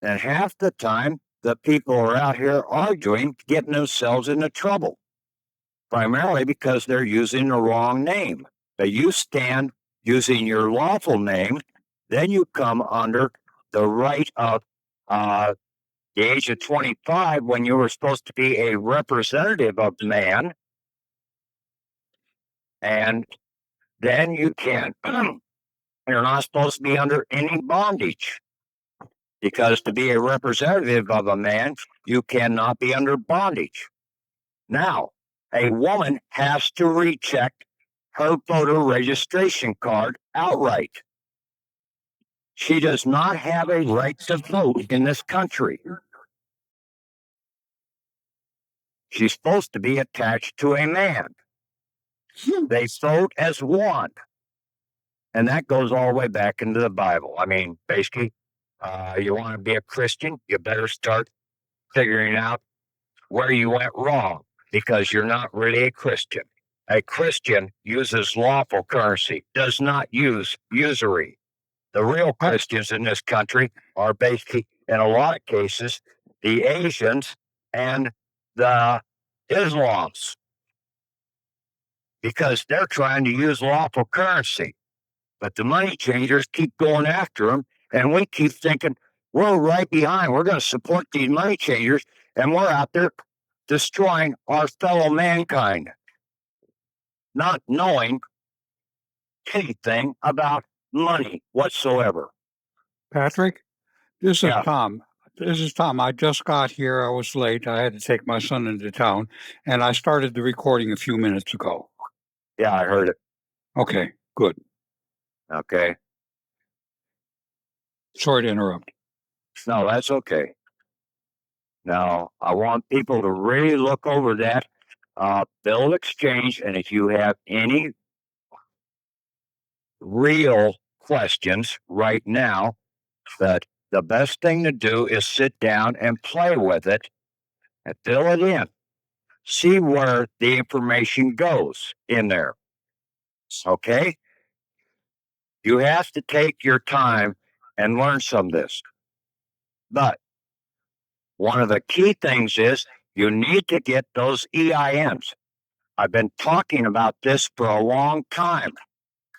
And half the time, the people are out here arguing, getting themselves into trouble, primarily because they're using the wrong name. But you stand using your lawful name, then you come under the right of the age of 25 when you were supposed to be a representative of man. And then you can't, you're not supposed to be under any bondage. Because to be a representative of a man, you cannot be under bondage. Now, a woman has to recheck her voter registration card outright. She does not have a right to vote in this country. She's supposed to be attached to a man. They vote as one. And that goes all the way back into the Bible. I mean, basically, you want to be a Christian, you better start figuring out where you went wrong, because you're not really a Christian. A Christian uses lawful currency, does not use usury. The real Christians in this country are basically, in a lot of cases, the Asians and the Islams, because they're trying to use lawful currency. But the money changers keep going after them, and we keep thinking we're right behind. We're going to support these money changers, and we're out there destroying our fellow mankind, not knowing anything about money whatsoever. Patrick, this is Yeah. Tom. This is Tom. I just got here. I was late. I had to take my son into town, and I started the recording a few minutes ago. Yeah, I heard it. Okay, good. Okay. Sorry to interrupt. No, that's okay. Now, I want people to really look over that bill of exchange, and if you have any real questions right now, that the best thing to do is sit down and play with it and fill it in. See where the information goes in there. Okay? You have to take your time and learn some of this. But one of the key things is you need to get those EINs. I've been talking about this for a long time,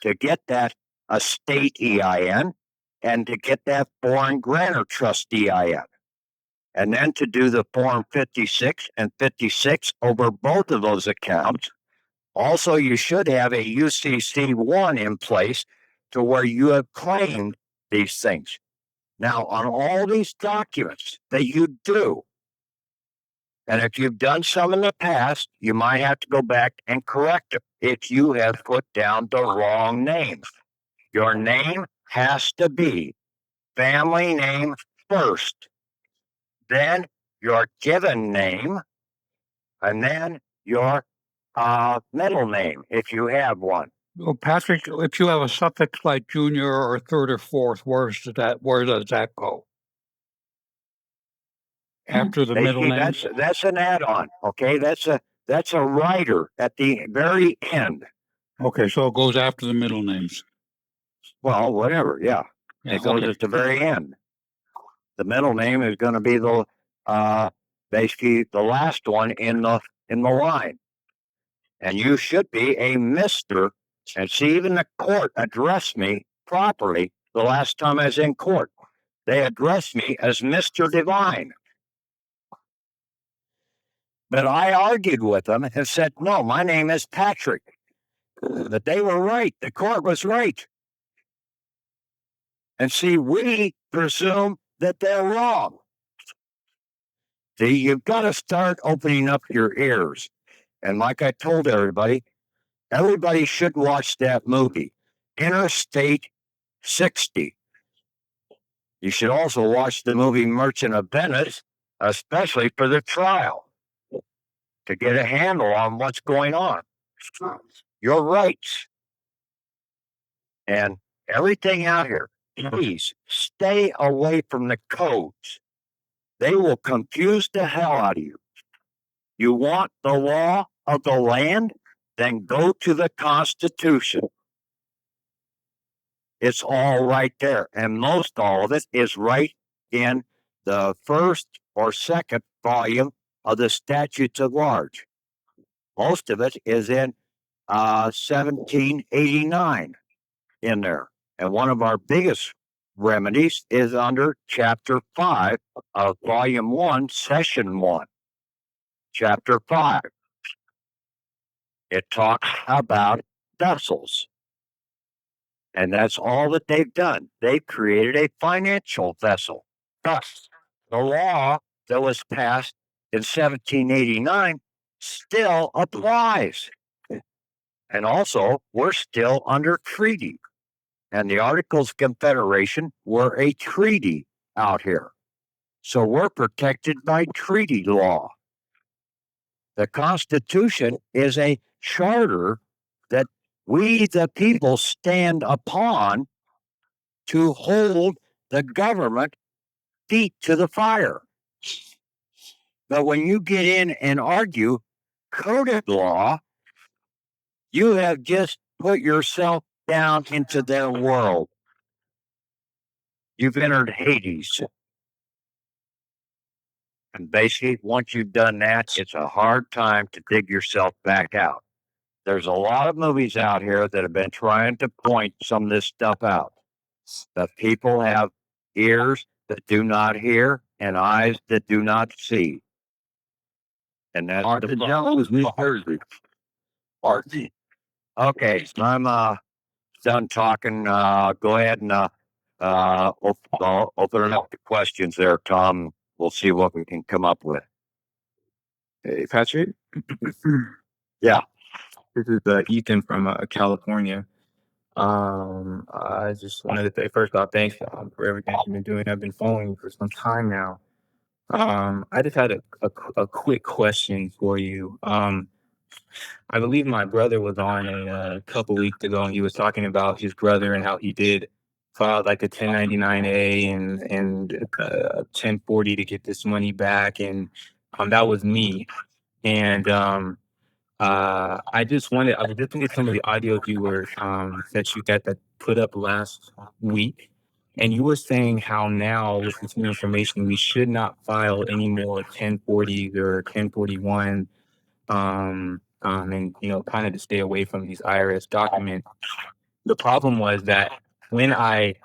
to get that estate EIN and to get that foreign grantor trust EIN. And then to do the Form 56 and 56 over both of those accounts. Also, you should have a UCC1 in place to where you have claimed these things. Now, on all these documents that you do, and if you've done some in the past, you might have to go back and correct them if you have put down the wrong name. Your name has to be family name first, then your given name, and then your middle name, if you have one. Well, Patrick, if you have a suffix like junior or third or fourth, where does that go? After the middle name? That's an add-on. Okay, that's a rider at the very end. Okay, so it goes after the middle names. Well, whatever. Yeah, it goes at the very end. The middle name is going to be the basically the last one in the line, and you should be a Mr. And see, even the court addressed me properly the last time I was in court. They addressed me as Mr. Divine. But I argued with them and said, no, my name is Patrick. That they were right. The court was right. And see, we presume that they're wrong. See, you've got to start opening up your ears. And like I told everybody should watch that movie, Interstate 60. You should also watch the movie Merchant of Venice, especially for the trial, to get a handle on what's going on. Your rights. And everything out here, please stay away from the codes. They will confuse the hell out of you. You want the law of the land? Then go to the Constitution. It's all right there. And most all of it is right in the first or second volume of the statutes at large. Most of it is in 1789 in there. And one of our biggest remedies is under Chapter 5 of Volume 1, Session 1. Chapter 5. It talks about vessels. And that's all that they've done. They've created a financial vessel. Thus, the law that was passed in 1789 still applies. And also, we're still under treaty. And the Articles of Confederation were a treaty out here. So we're protected by treaty law. The Constitution is a charter that we, the people, stand upon to hold the government feet to the fire. But when you get in and argue coded law, you have just put yourself down into their world. You've entered Hades. And basically, once you've done that, it's a hard time to dig yourself back out. There's a lot of movies out here that have been trying to point some of this stuff out. The people have ears that do not hear and eyes that do not see. And that's the Jones, New Jersey. Okay, so I'm done talking. Go ahead and open it up to questions there, Tom. We'll see what we can come up with. Hey, Patrick. Yeah. This is Ethan from California. I just wanted to say first off, thanks for everything you've been doing. I've been following you for some time now. I just had a quick question for you. I believe my brother was on a couple weeks ago, and he was talking about his brother and how he did file like a 1099-A and 1040 to get this money back, and that was me. And I was listening to some of the audios you were that you got that put up last week, and you were saying how now with this new information we should not file any more 1040s or 1041, and kind of to stay away from these IRS documents. The problem was that when I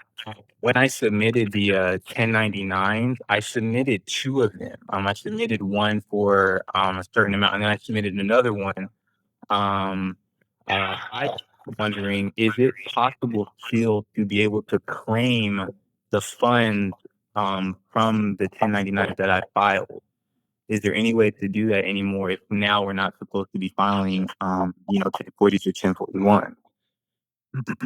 submitted the 1099s, I submitted two of them. I submitted one for a certain amount, and then I submitted another one. I'm wondering, is it possible still to be able to claim the funds from the 1099 that I filed? Is there any way to do that anymore if now we're not supposed to be filing 1040 to 1041?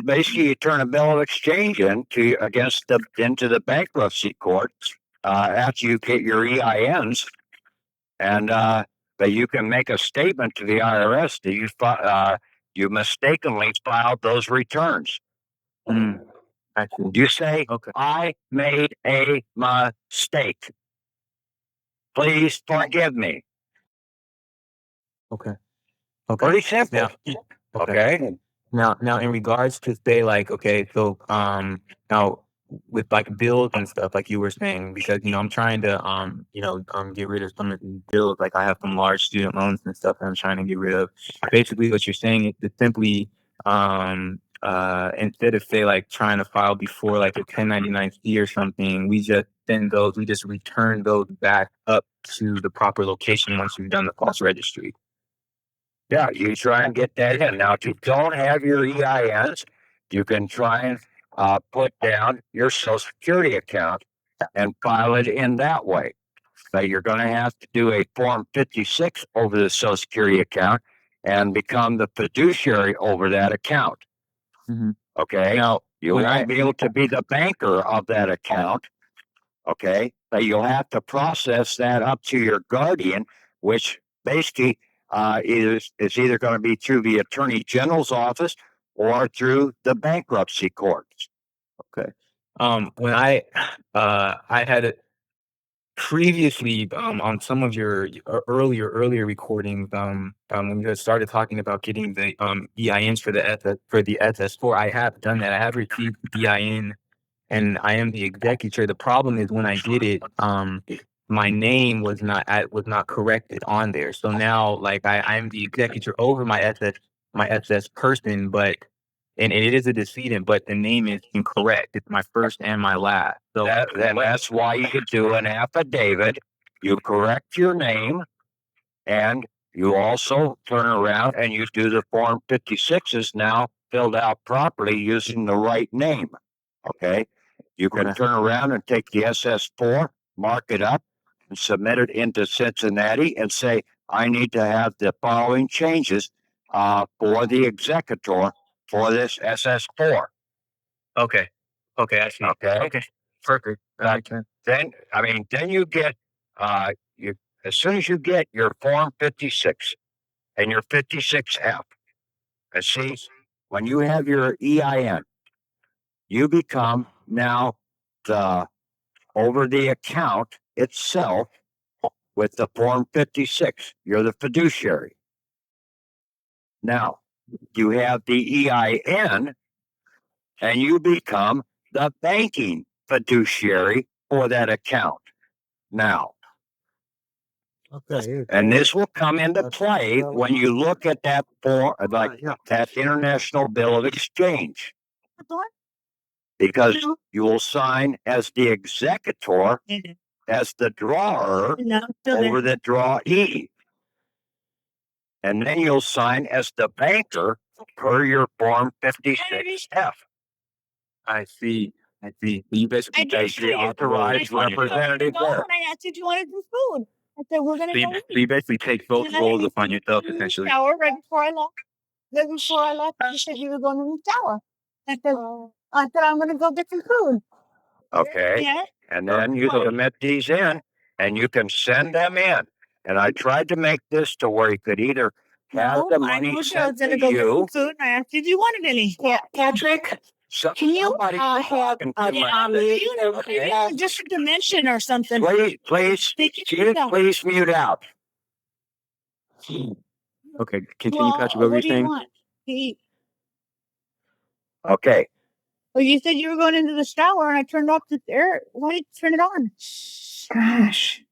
Basically, you turn a bill of exchange into the bankruptcy court after you get your EINs, and that you can make a statement to the IRS that you mistakenly filed those returns. You say, Okay. I made a mistake. Please forgive me. Okay. Pretty simple. Okay. Now, in regards to say so now with like bills and stuff, like you were saying, because I'm trying to get rid of some of these bills. Like I have some large student loans and stuff that I'm trying to get rid of. Basically, what you're saying is to simply instead of say like trying to file before like a 1099-C or something, we just return those back up to the proper location once you've done the false registry. Yeah, you try and get that in. Now, if you don't have your EINs, you can try and put down your Social Security account and file it in that way. But you're going to have to do a Form 56 over the Social Security account and become the fiduciary over that account. Mm-hmm. Okay? Now, you won't be able to be the banker of that account. Okay? But you'll have to process that up to your guardian, which basically is either going to be through the Attorney General's office or through the bankruptcy courts. Okay. When I had it previously on some of your earlier recordings, when you guys started talking about getting the EINs for the SS4, I have done that. I have received the EIN, and I am the executor. The problem is when I did it, my name was not corrected on there. So now, like, I'm the executor over my SS person, but and it is a decedent, but the name is incorrect. It's my first and my last. So Then that's why you could do an affidavit. You correct your name, and you also turn around and you do the Form 56s now filled out properly using the right name. Okay. You can Okay. turn around and take the SS4, mark it up, and submit it into Cincinnati and say, I need to have the following changes for the executor for this SS4. Okay. Okay, I see. Okay. Okay. Perfect. That makes sense. Then you get you as soon as you get your Form 56 and your 56F, and see, when you have your EIN, you become now the over the account itself with the Form 56. You're the fiduciary. Now, you have the EIN and you become the banking fiduciary for that account. Now, Okay. and this will come into play when you look at that form, like that International Bill of Exchange, because you will sign as the executor, as the drawer over the drawee. And then you'll sign as the banker per your Form 56F. I see. I see. You basically As the authorized representative there. I asked if you wanted some food. I said, we're going to go. you basically take both roles upon yourself, essentially. Shower right before I left. Right before I left, you said you were going to the shower. I said, I'm going to go get some food. Okay. Yeah. And then you submit these in and you can send them in. And I tried to make this to where you could either have the money sent to you. Food, and I asked if you wanted any. Yeah, Patrick, can you have just a dimension or something? Please mute out. Okay. Continue, Patrick. What were you saying? Want to eat? Okay. Well, you said you were going into the shower, and I turned off the air. Why did you turn it on? Gosh.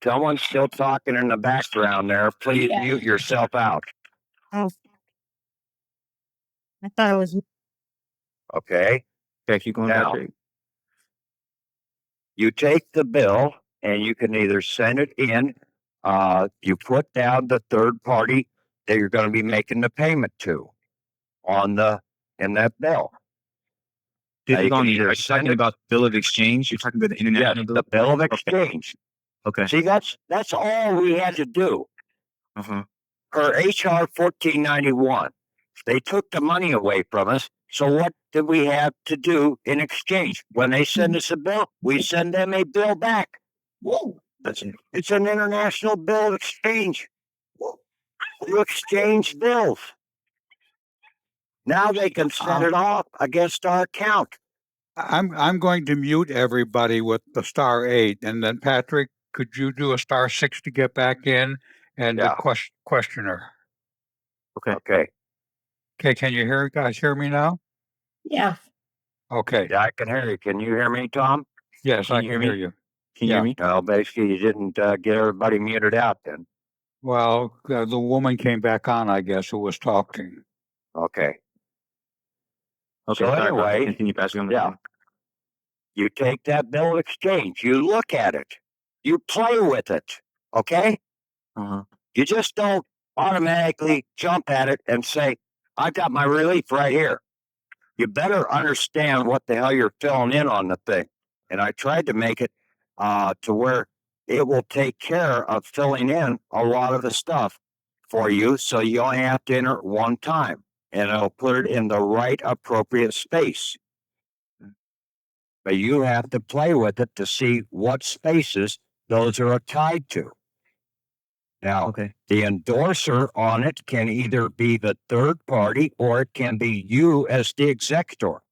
Someone's still talking in the background there. Please mute yourself out. Oh. I thought it was. Okay. Okay, keep going, Now, Patrick. you take the bill and you can either send it in. You put down the third party that you're going to be making the payment to in that bill. This Now, is you on can the, either are you send talking it- about the bill of exchange? You're talking about the Yeah, international bill? the bill of exchange. Okay. See, that's all we had to do. Uh-huh. For HR 1491, they took the money away from us. So what did we have to do in exchange? When they send us a bill, we send them a bill back. Whoa, it's an international bill of exchange. You exchange bills. Now they can set it off against our account. I'm going to mute everybody with the *8, and then Patrick, could you do a *6 to get back in, and Yeah. the questioner? Okay. Okay, can you hear me now? Yeah. Okay. Yeah, I can hear you. Can you hear me, Tom? Yes, Can I you can hear hear me? you. Can you Yeah. hear me? No, basically you didn't get everybody muted out then. Well, the woman came back on, I guess, who was talking. Okay. Okay, So sorry about that. anyway, Continue, Patrick. yeah. You take that bill of exchange, you look at it, you play with it, okay? Uh-huh. You just don't automatically jump at it and say, I got my relief right here. You better understand what the hell you're filling in on the thing. And I tried to make it to where it will take care of filling in a lot of the stuff for you. So you only have to enter it one time and it'll put it in the right appropriate space. But you have to play with it to see what spaces those are tied to. Now, Okay. the endorser on it can either be the third party or it can be you as the executor.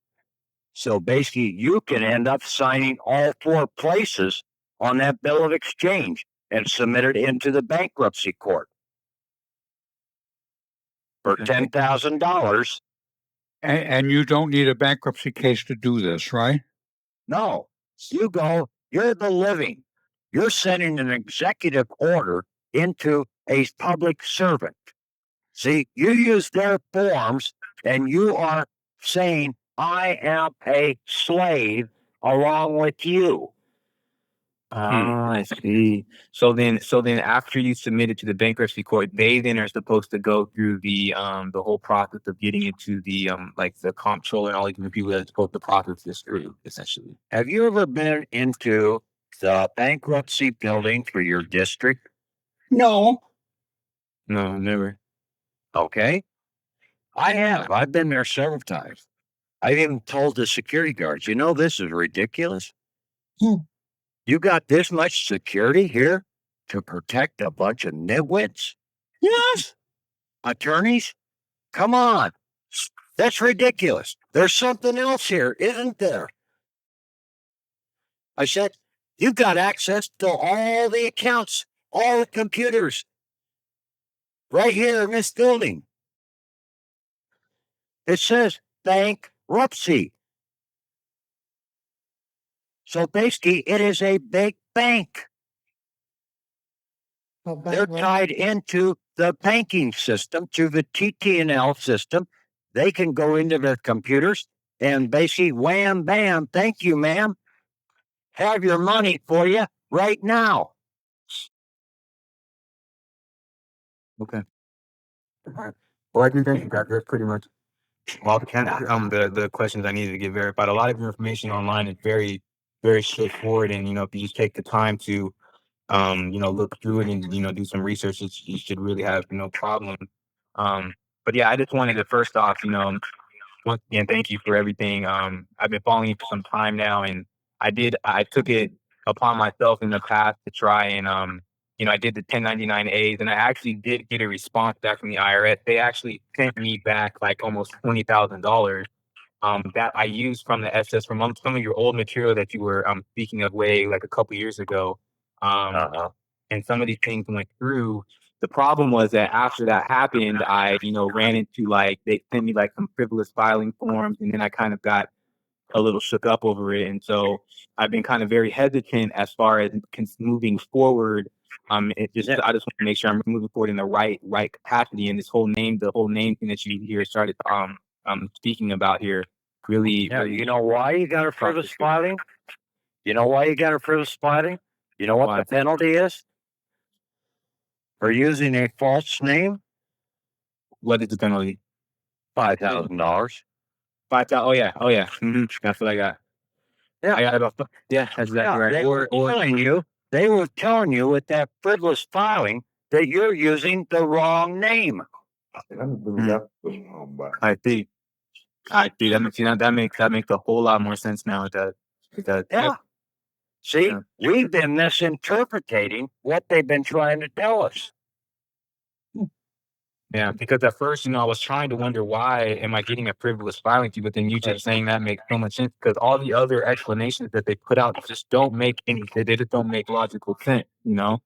So basically, you can end up signing all four places on that bill of exchange and submit it into the bankruptcy court for $10,000. And you don't need a bankruptcy case to do this, right? No, you go, you're the living. You're sending an executive order into a public servant. See, you use their forms and you are saying, I am a slave along with you. I see. So then after you submit it to the bankruptcy court, they then are supposed to go through the whole process of getting it to the like the comptroller and all these different people that are supposed to process this through, essentially. Have you ever been into the bankruptcy building for your district? No. No, never. Okay. I have. I've been there several times. I've even told the security guards, this is ridiculous. Hmm. You got this much security here to protect a bunch of nitwits? Yes. Attorneys? Come on. That's ridiculous. There's something else here, isn't there? I said, you've got access to all the accounts, all the computers, right here in this building. It says bankruptcy. So basically, it is a big bank. They're tied into the banking system through the TT&L system. They can go into their computers and basically wham, bam, thank you, ma'am. Have your money for you right now. Okay. Well, I do think that's pretty much all the questions I needed to get verified. A lot of your information online is very, very straightforward, and if you just take the time to look through it and do some research, you should really have no problem. But yeah, I just wanted to first off, once again, thank you for everything. I've been following you for some time now, and I took it upon myself in the past to try and I did the 1099As, and I actually did get a response back from the IRS. They actually sent me back like almost $20,000 that I used from the SS from some of your old material that you were speaking of way like a couple years ago. Uh-huh. And some of these things went through. The problem was that after that happened, I ran into they sent me like some frivolous filing forms, and then I kind of got a little shook up over it, and so I've been kind of very hesitant as far as moving forward. I just want to make sure I'm moving forward in the right capacity, and the whole name thing that you here started speaking about here really. Yeah, you know why you got a frivolous filing? You know why you got a frivolous filing? You know what Why? the penalty is for using a false name? What is the penalty? $5,000. 5,000. Oh yeah. That's what I got. Yeah. I got about. Yeah, that's exactly right. They were telling you with that frivolous filing that you're using the wrong name. I see. That makes a whole lot more sense now. It does. It does. Yeah. See, Yeah. we've been misinterpreting what they've been trying to tell us. Yeah, because at first, I was trying to wonder why am I getting a frivolous filing fee, but then you just saying that makes so much sense because all the other explanations that they put out just don't make they just don't make logical sense, Yeah.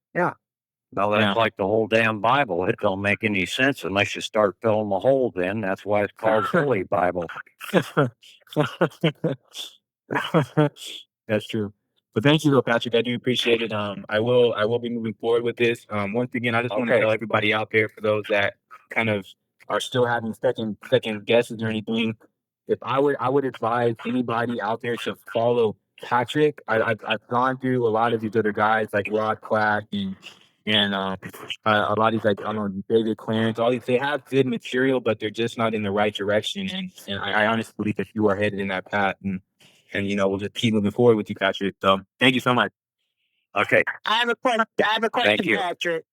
Well, that's Yeah. like the whole damn Bible. It don't make any sense unless you start filling the holes in. That's why it's called Holy Bible. That's true. But thank you, though, Patrick. I do appreciate it. I will be moving forward with this. Once again, I just want to Okay. tell everybody out there, for those that kind of are still having second guesses or anything, if I would advise anybody out there to follow Patrick. I've gone through a lot of these other guys like Rod Clack and a lot of these, like, I don't know, David Clarence, all these, they have good material, but they're just not in the right direction. And I honestly believe that you are headed in that path, and we'll just keep moving forward with you, Patrick. So thank you so much. Okay. I have a question. Thank you. Patrick.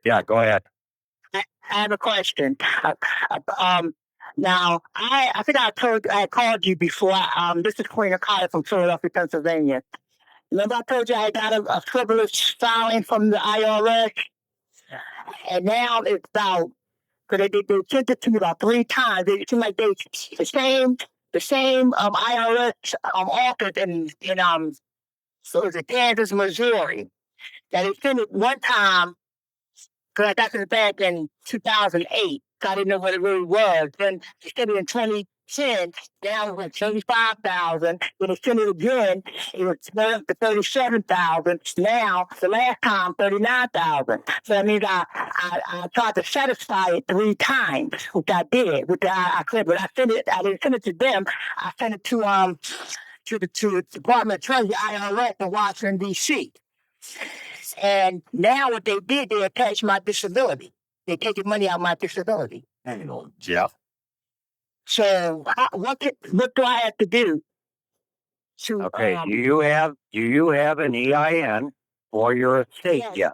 Yeah, go ahead. I have a question. Now, I think I called you before. This is Queen Akata from Philadelphia, Pennsylvania. Remember I told you I got a frivolous filing from the IRS, and now it's out because they sent it to me about 3 times. It seems like they the same IRS office in so it's in Kansas, Missouri. That they sent it one time because I got to the bank in 2008. So I didn't know what it really was. Then they sent it in 10, now it went 75,000. When it sent it again, it was up to 37,000. Now, the last time, 39,000. So that means I tried to satisfy it 3 times, which I did. Which I said, but I didn't send it to them. I sent it to the Department of Treasury, IRS in Washington, D.C. And now what they did, they attached my disability. They take the money out of my disability. Yeah. So what do I have to do to Okay. Do you have an EIN for your estate yet?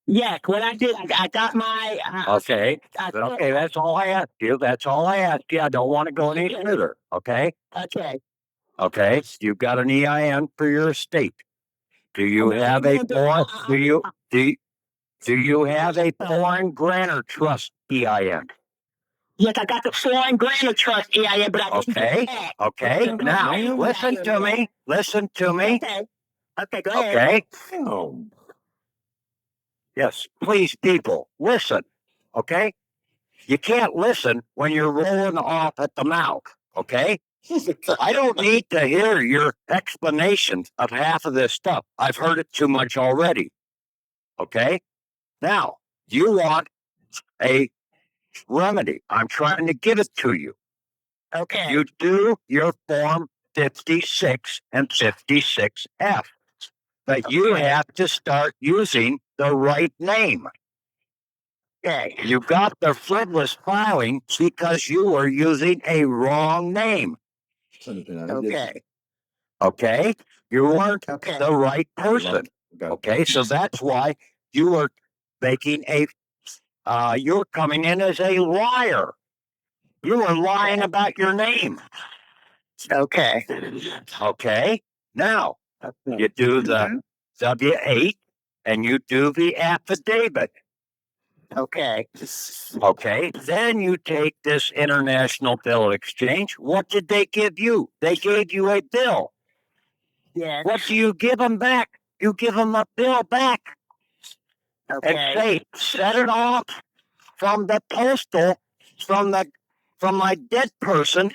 Yes, what I did, I got my Okay. Okay, that's all I asked you. That's all I asked you. I don't want to go any further. Okay. Okay. Okay. You've got an EIN for your estate. Do you have a foreign? Do you have a foreign grantor trust EIN? Yes, I got the foreign grantor trust EIN, but I didn't Okay. get that. Okay. Now listen to me. Listen to me. Okay. Okay, go ahead. Okay. Yes, please, people, listen. Okay. You can't listen when you're rolling off at the mouth. Okay. I don't need to hear your explanations of half of this stuff. I've heard it too much already. Okay. Now, you want a remedy. I'm trying to give it to you. Okay. You do your Form 56 and 56F, but you have to start using the right name. Okay. You got the frivolous filing because you were using a wrong name. Okay. Okay. You weren't Okay. the right person. Okay. So that's why you were making you're coming in as a liar. You were lying about your name. Okay. Okay. Now, you do the W-8 and you do the affidavit. Okay. Okay. Then you take this international bill of exchange. What did they give you? They gave you a bill. Yes. What do you give them back? You give them a bill back and Okay. say, set it off from the postal, from my dead person,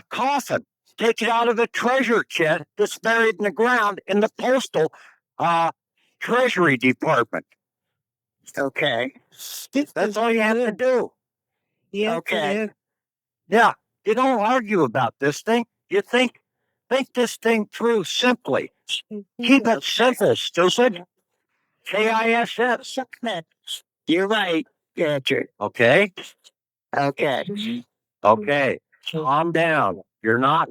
coffin. Take it out of the treasure chest that's buried in the ground in the postal treasury department. Okay. That's all you have to do. Okay. Yeah. You don't argue about this thing. You think this thing through simply. Keep it simple, stupid. KISS. You're right. Gotcha. Okay. Okay. Okay. Calm down. You're not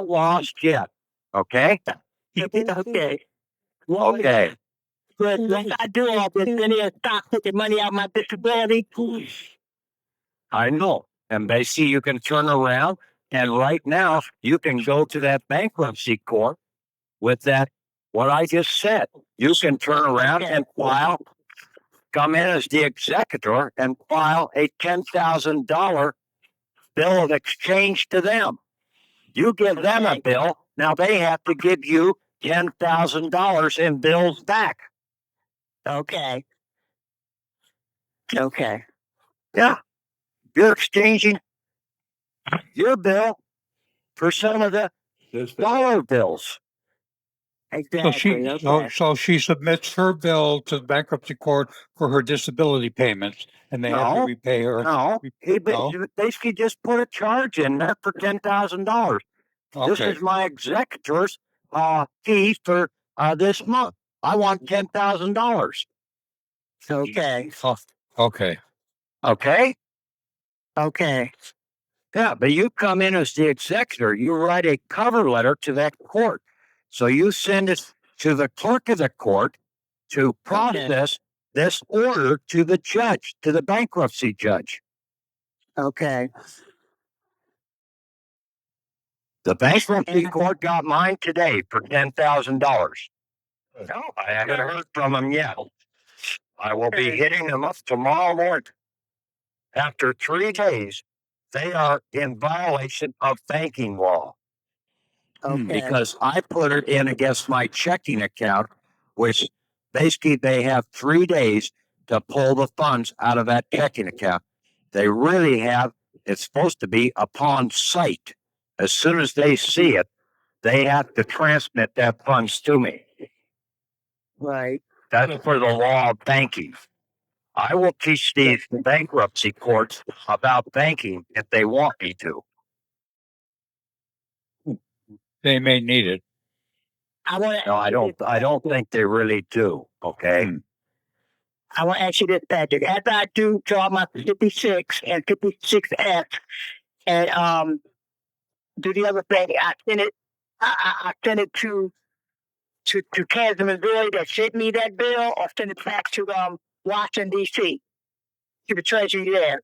lost yet. Okay. Okay. Okay. But once I do all this, then he'll stop taking money out of my disability. I know. And basically, you can turn around and right now you can go to that bankruptcy court with that, what I just said. You can turn around and come in as the executor and file a $10,000 bill of exchange to them. You give them a bill. Now they have to give you $10,000 in bills back. Okay. Okay. Yeah. You're exchanging your bill for some of the dollar bills. Exactly. So she submits her bill to the bankruptcy court for her disability payments, and they have to No. repay her. No, he No? basically just put a charge in there for $10,000. This Okay. is my executor's fee for this month. I want $10,000. Okay. Okay. Okay. Okay. Yeah, but you come in as the executor. You write a cover letter to that court. So you send it to the clerk of the court to process this order to the judge, to the bankruptcy judge. Okay. The bankruptcy court got mine today for $10,000. No, I haven't heard from them yet. I will be hitting them up tomorrow morning. After 3 days, they are in violation of banking law. Okay. Because I put it in against my checking account, which basically they have 3 days to pull the funds out of that checking account. They really have It's supposed to be upon sight. As soon as they see it, they have to transmit that funds to me. Right. That's for the law of banking. I will teach these bankruptcy courts about banking if they want me to. They may need it. I want to. No, I don't think they really do. Okay. I want to ask you this, Patrick. After I do draw my 56 and 56F and do the other thing, I send it. I send it to Kansas, Missouri that sent me that bill, or send it back to Washington D.C. to the Treasury there.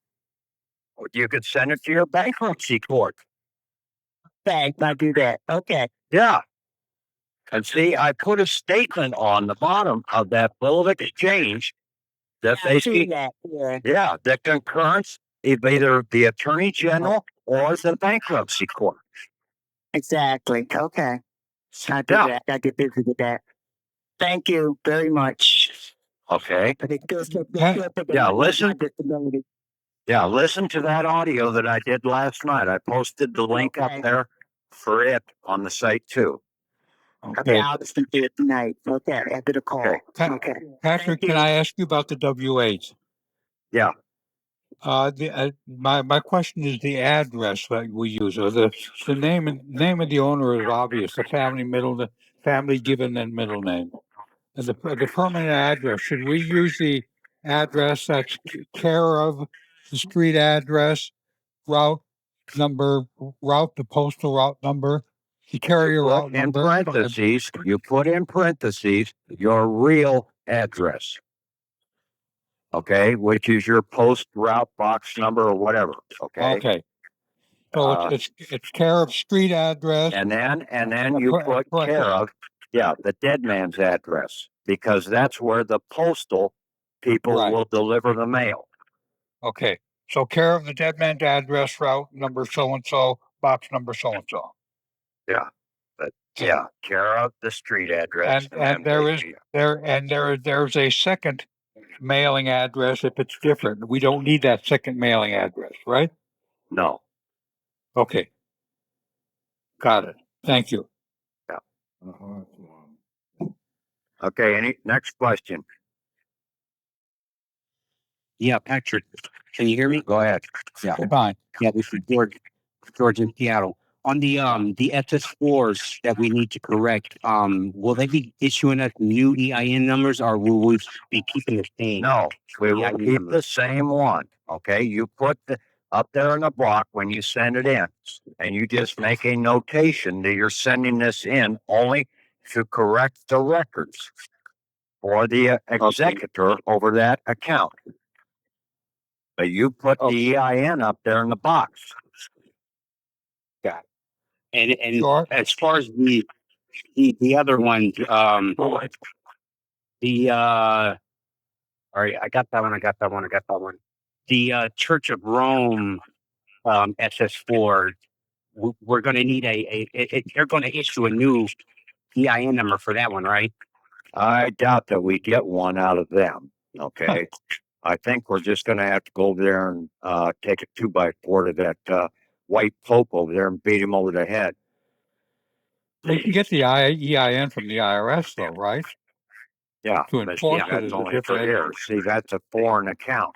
You could send it to your bankruptcy court. Thanks, I do that. Okay. Yeah. And see, I put a statement on the bottom of that bill of exchange that I've seen basically, that. Yeah. yeah, the concurrence of either the attorney general or the bankruptcy court. Exactly. Okay. I do Yeah. that. I get busy with that. Thank you very much. Okay. But it still Yeah, listen. my disability. Yeah, listen to that audio that I did last night. I posted the link Okay. up there for it on the site too. Okay, I'll listen to it tonight. Okay, after the call. Okay. Okay. Patrick, Thank you. can I ask you about the W-8? Yeah. My question is the address that we use, or the name of the owner is obvious. The family given and middle name. And the permanent address, should we use the address that's care of the street address, route, the postal route number, the carrier route In number? parentheses, you put in parentheses your real address. Okay, which is your post route box number or whatever. Okay. Okay. So it's care of street address. And then you put care of, the dead man's address, because that's where the postal people Right. will deliver the mail. Okay. So care of the dead man's address, route number so and so, box number so and so. Yeah. But care of the street address. And there's a second mailing address if it's different. We don't need that second mailing address, right? No. Okay. Got it. Thank you. Okay, next question. Yeah, Patrick, can you hear me? Go ahead. Fine. Yeah, this is George in Seattle. On the SS4s that we need to correct, will they be issuing us new EIN numbers, or will we be keeping the same? No, we will EIN keep number? the same one. Okay, you put up there in the block when you send it in, and you just make a notation that you're sending this in only to correct the records for the executor over that account. But you put the EIN up there in the box. Got it. And Sure. as far as the other one, all right, I got that one. The Church of Rome SS4, we're going to need they're going to issue a new EIN number for that one, right? I doubt that we get one out of them. Okay. I think we're just going to have to go over there and take a 2x4 to that white pope over there and beat him over the head. We can get the EIN from the IRS, though, right? Yeah, To but enforce it that's is a only for different. here. See, that's a foreign account.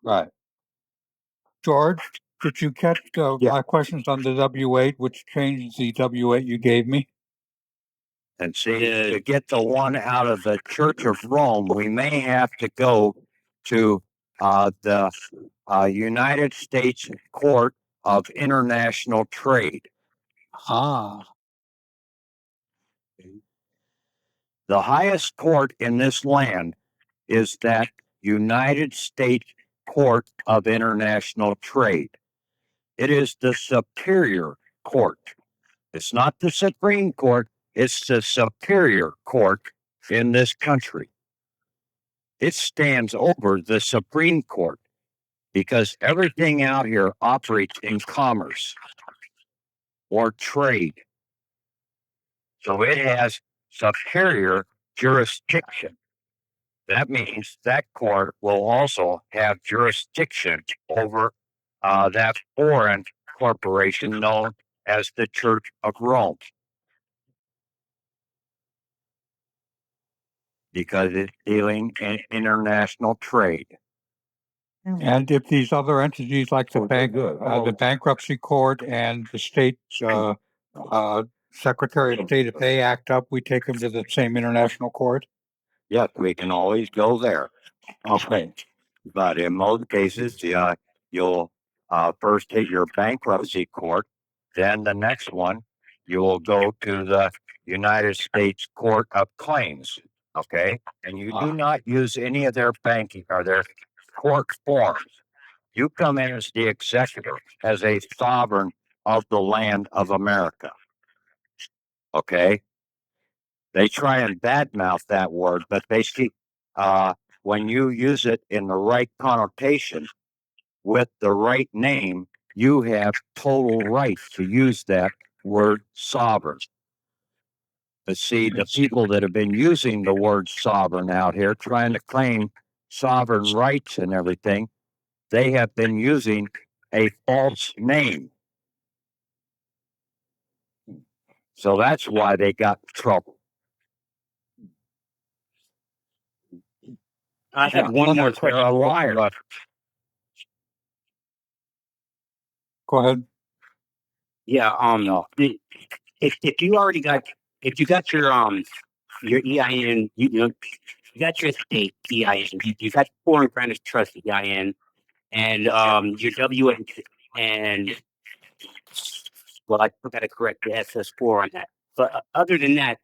Right. George, did you catch my questions on the W-8, which changes the W-8 you gave me? And see, to get the one out of the Church of Rome, we may have to go to the United States Court of International Trade. Ah. The highest court in this land is that United States Court of International Trade. It is the superior court. It's not the Supreme Court, it's the superior court in this country. It stands over the Supreme Court because everything out here operates in commerce or trade. So it has superior jurisdiction. That means that court will also have jurisdiction over that foreign corporation known as the Church of Rome, because it's dealing in international trade. And if these other entities like the the bankruptcy court and the state Secretary of State, if they act up, we take them to the same international court. Yes, we can always go there. Okay. But in most cases, you'll first hit your bankruptcy court. Then the next one, you will go to the United States Court of Claims. Okay. And you do not use any of their banking or their court forms. You come in as the executor, as a sovereign of the land of America. Okay. They try and badmouth that word, but basically, when you use it in the right connotation with the right name, you have total right to use that word sovereign. But see, the people that have been using the word sovereign out here, trying to claim sovereign rights and everything, they have been using a false name. So that's why they got in trouble. I have one more question. They're a liar. Go ahead. Yeah. If you already got, if you got your EIN, you know, you got your state EIN, you got foreign granted trust EIN, and your WN, and well, I got to correct the SS4 on that. But other than that,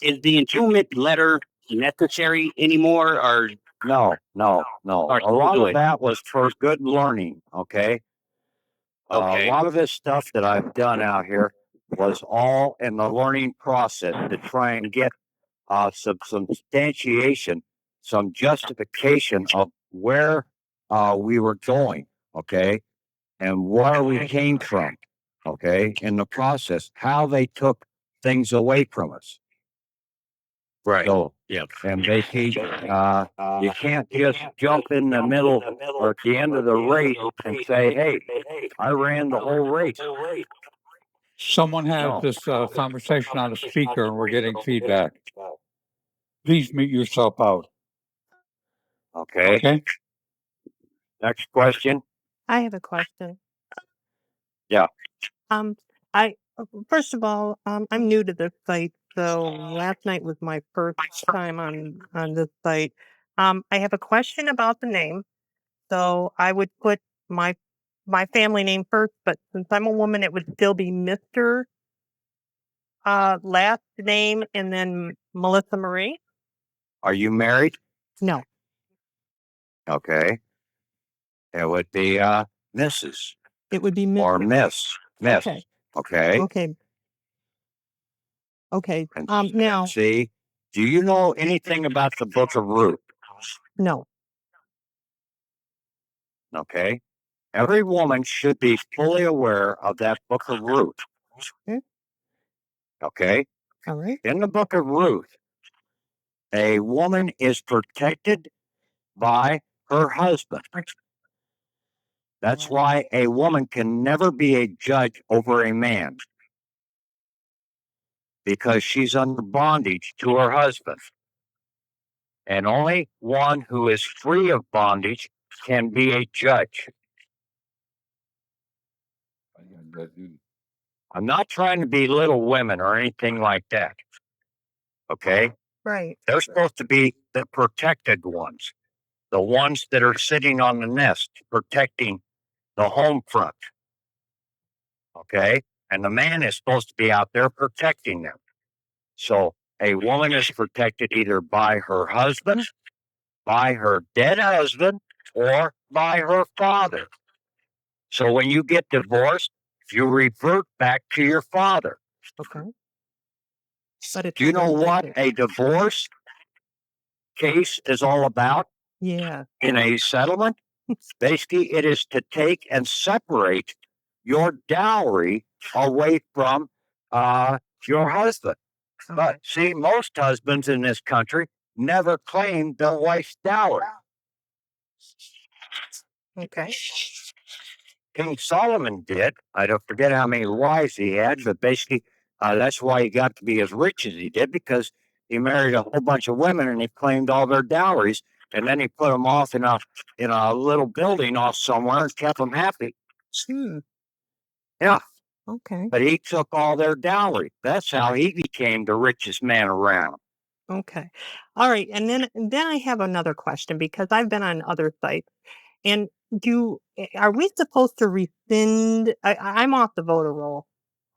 is the entombment letter necessary anymore, or No. Or A lot do of it. that was for good learning. Okay. A okay? lot of this stuff that I've done out here was all in the learning process to try and get some substantiation, some justification of where we were going, okay, and where we came from, okay, in the process, how they took things away from us. Right. So, Yeah. and they keep, you can't just jump in the middle or at the end of the race and say, hey, I ran the whole race. Someone has No. this conversation on a speaker and we're getting feedback. Please mute yourself out. Okay. Okay. Next question. I have a question. Yeah. I first of all, I'm new to this site, so last night was my first time on this site. I have a question about the name. So I would put my family name first, but since I'm a woman, it would still be Mr. Last name and then Melissa Marie. Are you married? No, Okay. It would be Mrs. it would be or Miss. Miss. Okay. Okay. Okay. Okay. And Now, see, do you know anything about the Book of Ruth? no. Okay. Every woman should be fully aware of that Book of Ruth. Okay. Okay. All right. In the Book of Ruth, a woman is protected by her husband. That's why a woman can never be a judge over a man, because she's under bondage to her husband. And only one who is free of bondage can be a judge. I'm not trying to belittle women or anything like that. Okay? Right. They're supposed to be the protected ones, the ones that are sitting on the nest, protecting the home front. Okay? And the man is supposed to be out there protecting them. So a woman is protected either by her husband, by her dead husband, or by her father. So when you get divorced, you revert back to your father. Okay. But it's Do you know under what executive. a divorce case is all about Yeah. in a settlement? Basically, it is to take and separate your dowry away from your husband. But see, most husbands in this country never claim their wife's dowry. Okay. King Solomon did. I don't forget how many wives he had, but basically, that's why he got to be as rich as he did, because he married a whole bunch of women and he claimed all their dowries, and then he put them off in a little building off somewhere and kept them happy. Hmm. Yeah, Okay. but he took all their dowry. That's how he became the richest man around. Okay. All right. And then I have another question because I've been on other sites. And are we supposed to rescind? I'm off the voter roll.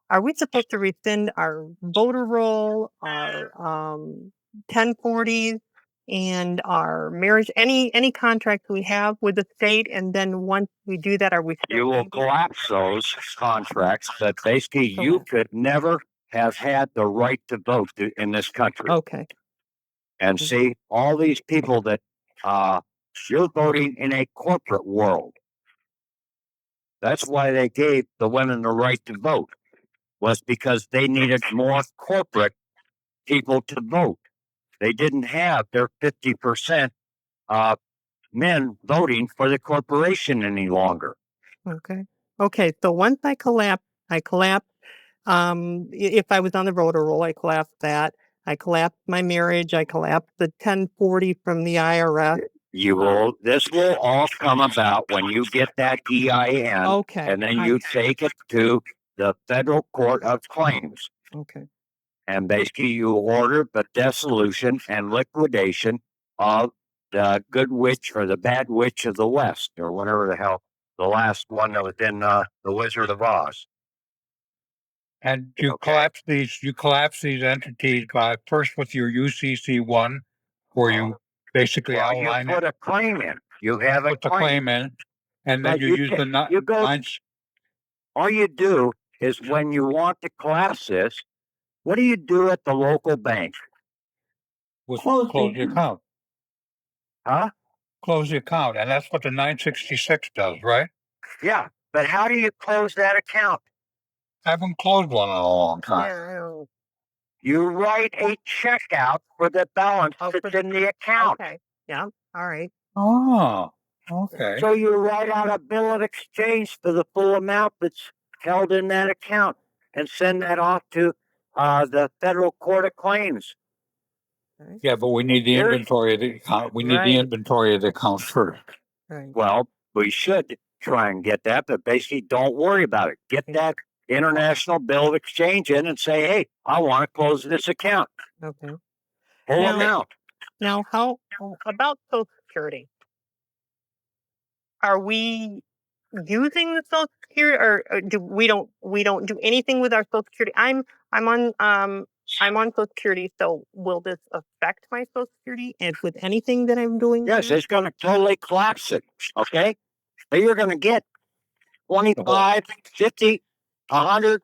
Are we supposed to rescind our voter roll, our 1040s, and our marriage, any contracts we have with the state? And then once we do that, are we still You will gonna be- collapse those contracts, but basically, you Collapse. could never have had the right to vote in this country. Okay. And see, all these people that you're voting in a corporate world. That's why they gave the women the right to vote, was because they needed more corporate people to vote. They didn't have their 50% men voting for the corporation any longer. Okay. Okay. So once I collapse. If I was on the voter roll, I collapsed that. I collapsed my marriage. I collapsed the 1040 from the IRS. This will all come about when you get that EIN, Okay. and then you take it to the Federal Court of Claims. Okay. And basically, you order the dissolution and liquidation of the good witch or the bad witch of the West, or whatever the hell the last one that was in the Wizard of Oz. And you collapse these entities by first with your UCC1, where you basically Well, you outline put a claim in. You have a put the claim in, and then But you you use ta- the you go- nine. All you do is, when you want to collapse this, what do you do at the local bank? Close the account. Huh? Close the account, and that's what the 966 does, right? Yeah, but how do you close that account? I haven't closed one in a long time. Yeah. I don't- You write a check out for the balance that's in the account. Okay. Yeah. All right. Oh, okay. So you write out a bill of exchange for the full amount that's held in that account and send that off to the Federal Court of Claims. Yeah, but we need the There- inventory of the account. We need Right. the inventory of the account first. Right. Well, we should try and get that, but basically, don't worry about it. Get that international bill of exchange in and say, hey, I want to close this account. Okay. Full Now- amount. Now, how about Social Security? Are we using the Social Security, or do we don't do anything with our Social Security? I'm on Social Security, so will this affect my Social Security and with anything that I'm doing? Yes, here? it's going to totally collapse it. Okay. But you're going to get 25, 50, 100,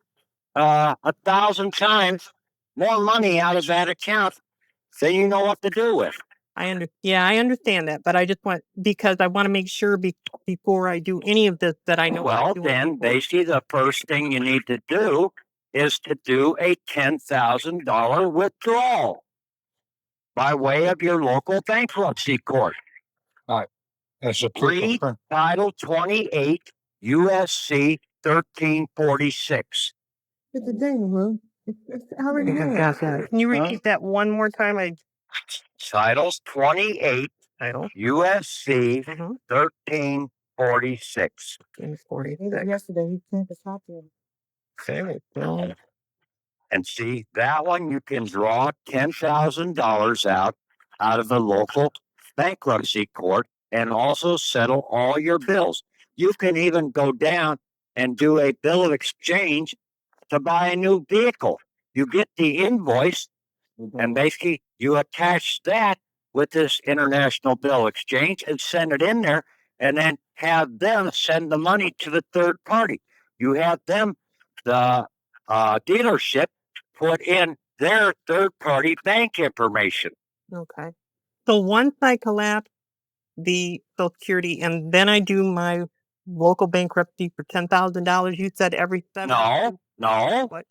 1,000 times more money out of that account than you know what to do with. I understand that, but I just want, because I want to make sure before I do any of this that I know. what I'm Well, doing then before. basically the first thing you need to do is to do a $10,000 withdrawal by way of your local bankruptcy court. That's a proof Read of Title 28 USC 1346. It's a dining room. It's already there. Can you repeat that one more time? Titles 28 Title USC 1346. 40. Yesterday, he sent a copy. And see, that one you can draw $10,000 out of the local bankruptcy court and also settle all your bills. You can even go down and do a bill of exchange to buy a new vehicle. You get the invoice, and basically you attach that with this international bill exchange and send it in there, and then have them send the money to the third party. You have them, the dealership, put in their third party bank information. Okay. So once I collapse the Social Security and then I do my local bankruptcy for $10,000, you said every 7 No. What?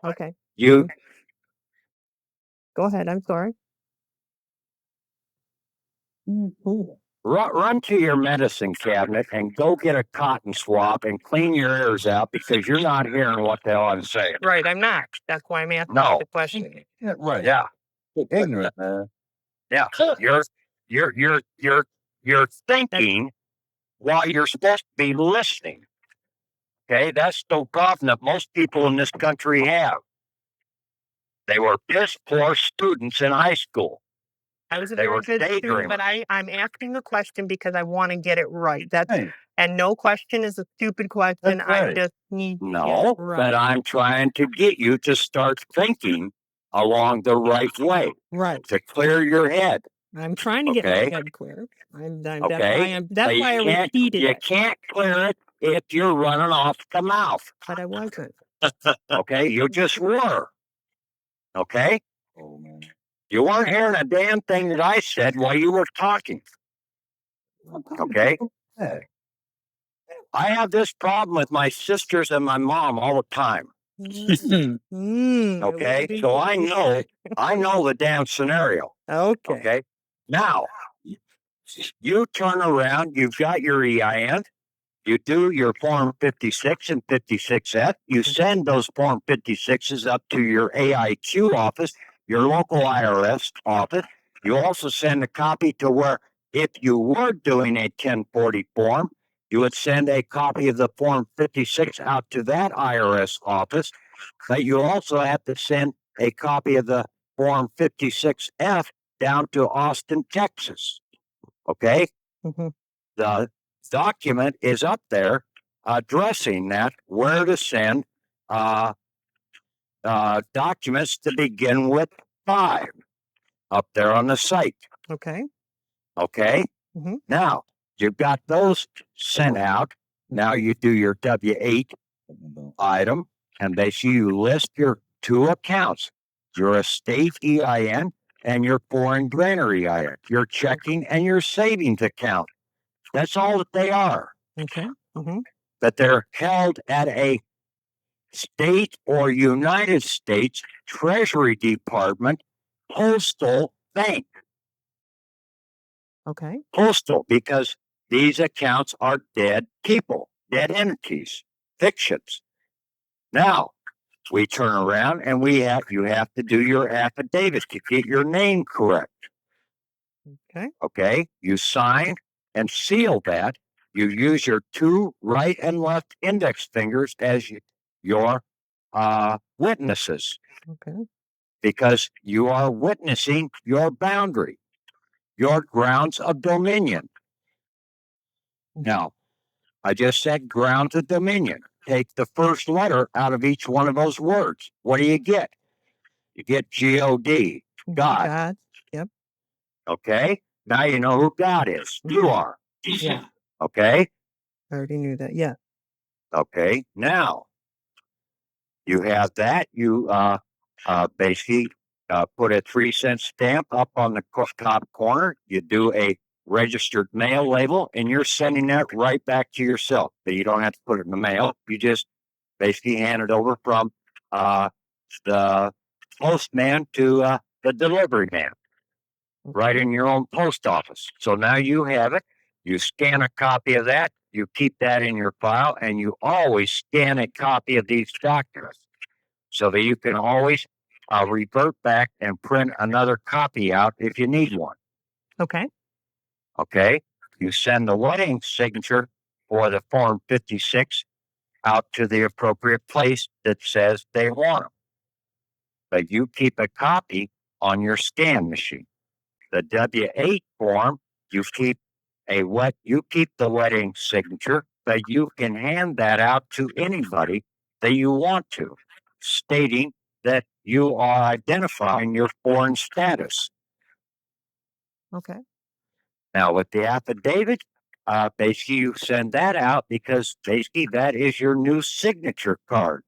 Okay. You Go ahead. I'm sorry. run to your medicine cabinet and go get a cotton swab and clean your ears out because you're not hearing what the hell I'm saying. Right, I'm not. That's why I'm asking No. the question. Yeah, right. Yeah, Ignorant, man. yeah. You're thinking while you're supposed to be listening. Okay, that's the problem that most people in this country have. They were piss poor students in high school. I was a They very were good student, but daydreamers. I'm asking the question because I want to get it right. That's Hey, and no question is a stupid question. That's I right. just need to get No, it but right. I'm trying to get you to start thinking along the right way Right. to clear your head. I'm trying to get my Okay. head clear. Okay. That's But why I you repeated you it, can't clear it if you're running off the mouth. but I wasn't. Okay, you just were. Okay, Oh, man. you weren't hearing a damn thing that I said while you were talking. Okay, Hey, I have this problem with my sisters and my mom all the time. Okay, so I know the damn scenario. Okay. Okay, now you turn around, you've got your EIN, you do your Form 56 and 56F, you send those Form 56s up to your AIQ office, your local IRS office. You also send a copy to where, if you were doing a 1040 form, you would send a copy of the Form 56 out to that IRS office, but you also have to send a copy of the Form 56F down to Austin, Texas. Okay? Mhm. The document is up there addressing that, where to send documents to begin with 5 up there on the site. Okay. Okay. Mhm. Now you've got those sent out. Now you do your W-8 item, and basically you list your 2 accounts, your estate EIN and your foreign granary EIN, your checking and your savings account. That's all that they are. Okay. Mhm. That they're held at a state or United States Treasury Department postal bank. Okay. Postal, because these accounts are dead people, dead entities, fictions. Now, we turn around and you have to do your affidavit to get your name correct. Okay. Okay, you sign and seal that. You use your 2 right and left index fingers as your witnesses, Okay. because you are witnessing your boundary, your grounds of dominion. Now, I just said grounds of dominion. Take the first letter out of each one of those words. What do you get? You get God, God. God. Yep. Okay, now you know who God is. You are. Yeah. Okay, I already knew that. Yeah. okay. Now you have that. You basically put a 3-cent stamp up on the top corner. You do a registered mail label, and you're sending that right back to yourself. But you don't have to put it in the mail. You just basically hand it over from the postman to the delivery man, right in your own post office. So now you have it. You scan a copy of that. You keep that in your file, and you always scan a copy of these documents so that you can always revert back and print another copy out if you need one. Okay. Okay. You send the wedding signature for the Form 56 out to the appropriate place that says they want them. But you keep a copy on your scan machine. The W-8 form, you keep the wedding signature, but you can hand that out to anybody that you want to, stating that you are identifying your foreign status. Okay. Now, with the affidavit, basically you send that out because basically that is your new signature card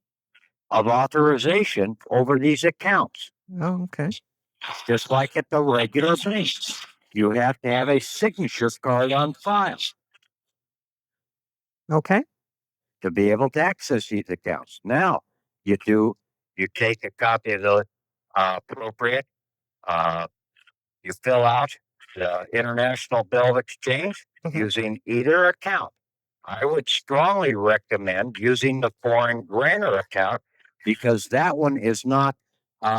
of authorization over these accounts. Oh, okay. Just like at the regular bank, you have to have a signature card on file Okay. to be able to access these accounts. Now, you take a copy of the appropriate, you fill out the International Bill of Exchange using either account. I would strongly recommend using the foreign grantor account because that one is not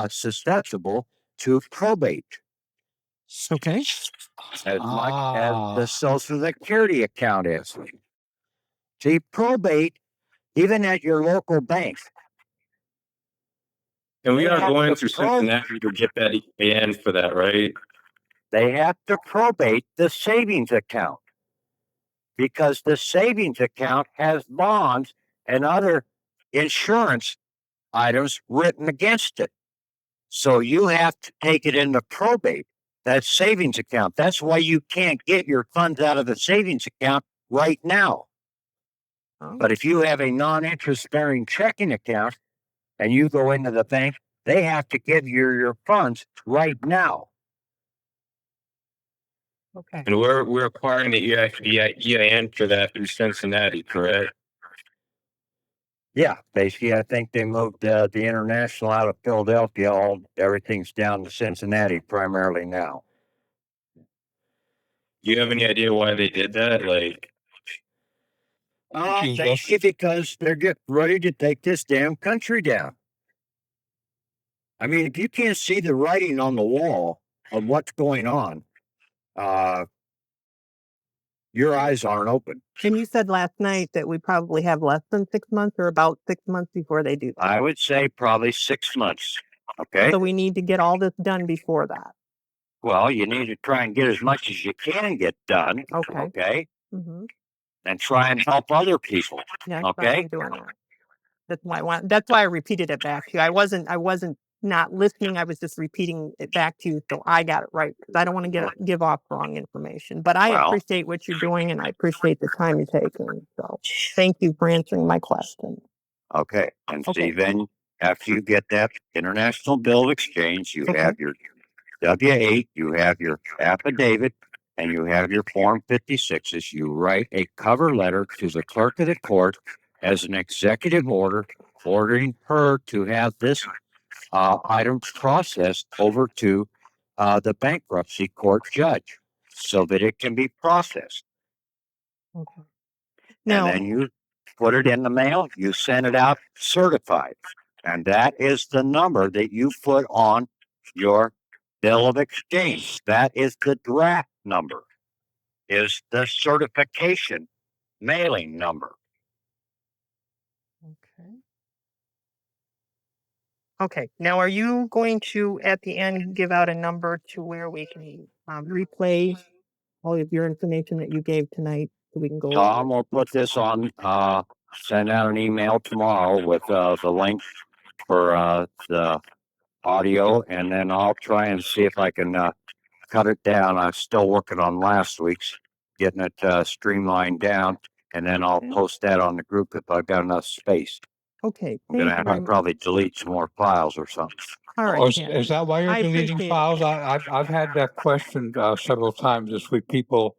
susceptible to probate Okay. as much as the Social Security account is. See, probate, even at your local bank, And we They are have going to through probe- Cincinnati to get that EAN for that, right? they have to probate the savings account because the savings account has bonds and other insurance items written against it. So you have to take it into probate, that savings account. That's why you can't get your funds out of the savings account right now. But if you have a non-interest bearing checking account and you go into the bank, they have to give you your funds right now. Okay. And we're acquiring the EIN for that through Cincinnati, correct? Yeah, basically, I think they moved the international out of Philadelphia. Everything's down to Cincinnati primarily now. Do you have any idea why they did that? Like, Basically because they're getting ready to take this damn country down. I mean, if you can't see the writing on the wall of what's going on, your eyes aren't open. And you said last night that we probably have less than 6 months or about 6 months before they do that. I would say probably 6 months. Okay. So we need to get all this done before that. Well, you need to try and get as much as you can get done. Okay. Okay. Mm-hmm. And try and help other people. Yeah, Okay. I'm doing that. That's why I repeated it back to you. I wasn't not listening. I was just repeating it back to you so I got it right because I don't want to give off wrong information. But I appreciate what you're doing and I appreciate the time you're taking. So thank you for answering my question. Okay. And Okay. Stephen, after you get that International Bill of Exchange, you have your W-8, you have your affidavit, and you have your Form 56s. You write a cover letter to the clerk of the court as an executive order ordering her to have this item processed over to the bankruptcy court judge so that it can be processed. Okay. And Now, then you put it in the mail, you send it out certified. And that is the number that you put on your bill of exchange. That is the draft number, is the certification mailing number. okay. Okay. Now, are you going to at the end give out a number to where we can replay all of your information that you gave tonight so we can go? So I'm going to put this on, send out an email tomorrow with the link for the audio, and then I'll try and see if I can cut it down. I'm still working on last week's, getting it streamlined down, and then I'll post that on the group if I've got enough space. Okay. I'm going to have to probably delete some more files or something. All Oh, right. is that why you're I deleting appreciate it. files? I've had that question several times this week. People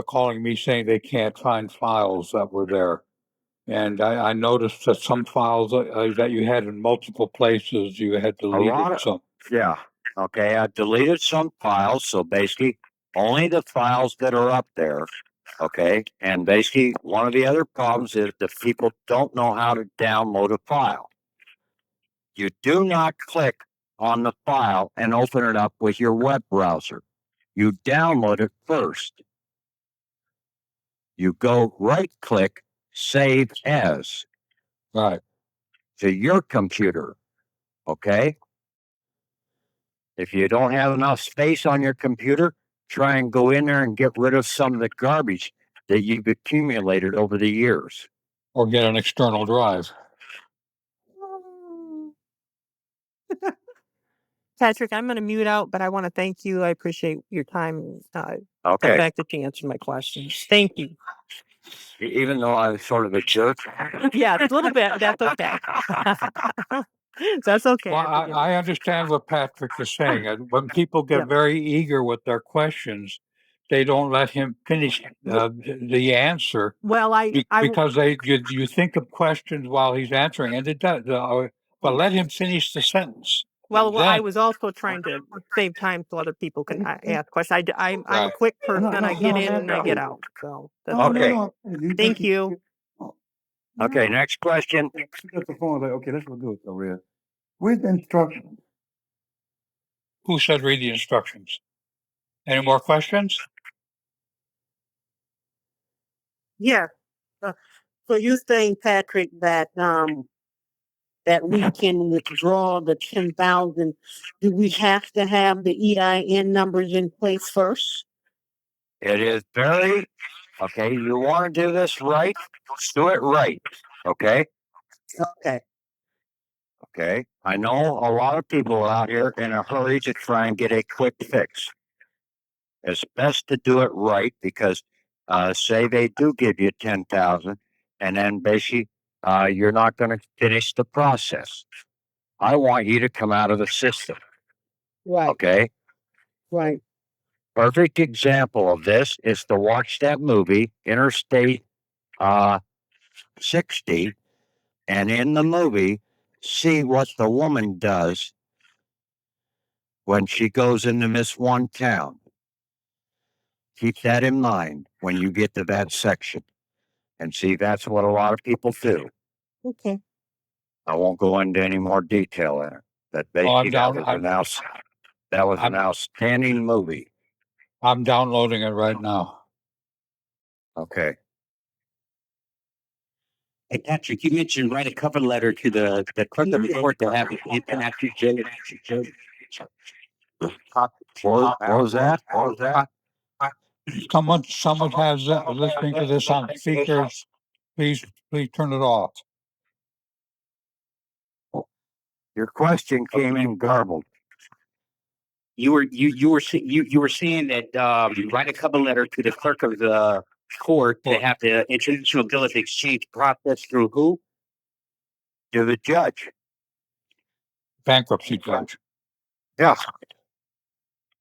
calling me saying they can't find files that were there. And I noticed that some files that you had in multiple places, you had deleted some. Yeah. Okay. I deleted some files. So basically, only the files that are up there. Okay. And basically, one of the other problems is that people don't know how to download a file. You do not click on the file and open it up with your web browser. You download it first. You go right click, save as. Right. To your computer. Okay. If you don't have enough space on your computer, try and go in there and get rid of some of the garbage that you've accumulated over the years. Or get an external drive. Patrick, I'm going to mute out, but I want to thank you. I appreciate your time. The Okay. fact that you answered my questions. Thank you. Even though I'm sort of a jerk. Yeah, a little bit. That's okay. That's okay. Well, I understand what Patrick is saying. And when people get Yeah. very eager with their questions, they don't let him finish the answer. Well, Because you think of questions while he's answering, and it does. But let him finish the sentence. Well, I Then, was also trying to save time so other people can ask questions. I'm a right. quick person. I get in and I get out. So that's all. Okay. Thank you. Okay, next question. She got the phone. Like, okay, let's go do it over here. Where's the instructions? Who said read the instructions? Any more questions? Yeah. So you're saying, Patrick, that that we can withdraw the 10,000. Do we have to have the EIN numbers in place first? It is very okay. You want to do this right? Do it right. Okay. Okay. Okay. I know a lot of people out here in a hurry to try and get a quick fix. It's best to do it right because, say they do give you 10,000, and then basically, you're not going to finish the process. I want you to come out of the system. Right. Okay. Right. Perfect example of this is to watch that movie, Interstate 60, and in the movie, see what the woman does when she goes into Miss One Town. Keep that in mind when you get to that section. And see, that's what a lot of people do. Okay. I won't go into any more detail in it. But Oh, I'm basically, down. that was an I'm- outstanding movie. I'm downloading it right now. Okay. Hey, Patrick, you mentioned write a cover letter to the clerk of the court to have it international judge. What was that? What was that? Someone has listening to this on speakers. Please turn it off. Your question came in garbled. You were saying that write a cover letter to the clerk of the court to have the international bill of exchange processed through who? To the judge. Bankruptcy judge. Yeah.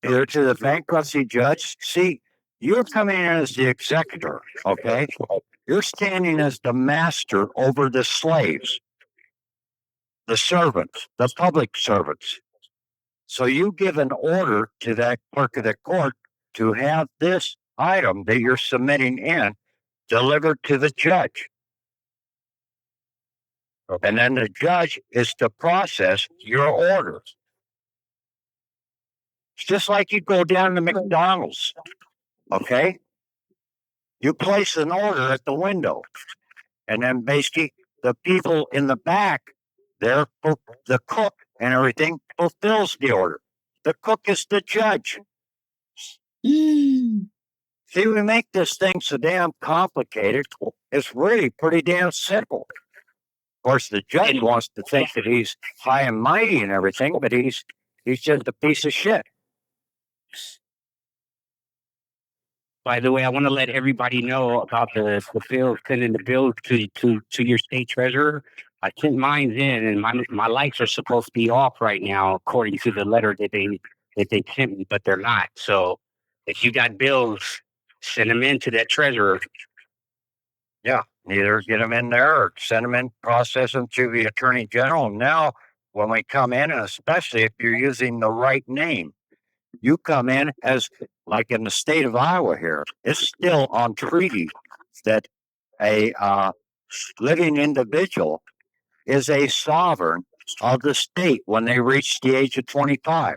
Either to the bankruptcy judge. See, you're coming in as the executor, okay? You're standing as the master over the slaves, the servants, the public servants. So you give an order to that clerk of the court to have this item that you're submitting in delivered to the judge. And then the judge is to process your orders. It's just like you go down to McDonald's, okay? You place an order at the window, and then basically the people in the back, the cook and everything fulfills the order. The cook is the judge. See, we make this thing so damn complicated. It's really pretty damn simple. Of course, the judge wants to think that he's high and mighty and everything, but he's just a piece of shit. By the way, I want to let everybody know about the bill, sending the bill to your state treasurer. I sent mine in, and my lights are supposed to be off right now, according to the letter that they sent me, but they're not. So, if you got bills, send them in to that treasurer. Yeah, either get them in there or send them in, process them to the attorney general. Now, when we come in, and especially if you're using the right name, you come in as like in the state of Iowa here, it's still on treaty that a living individual is a sovereign of the state when they reach the age of 25.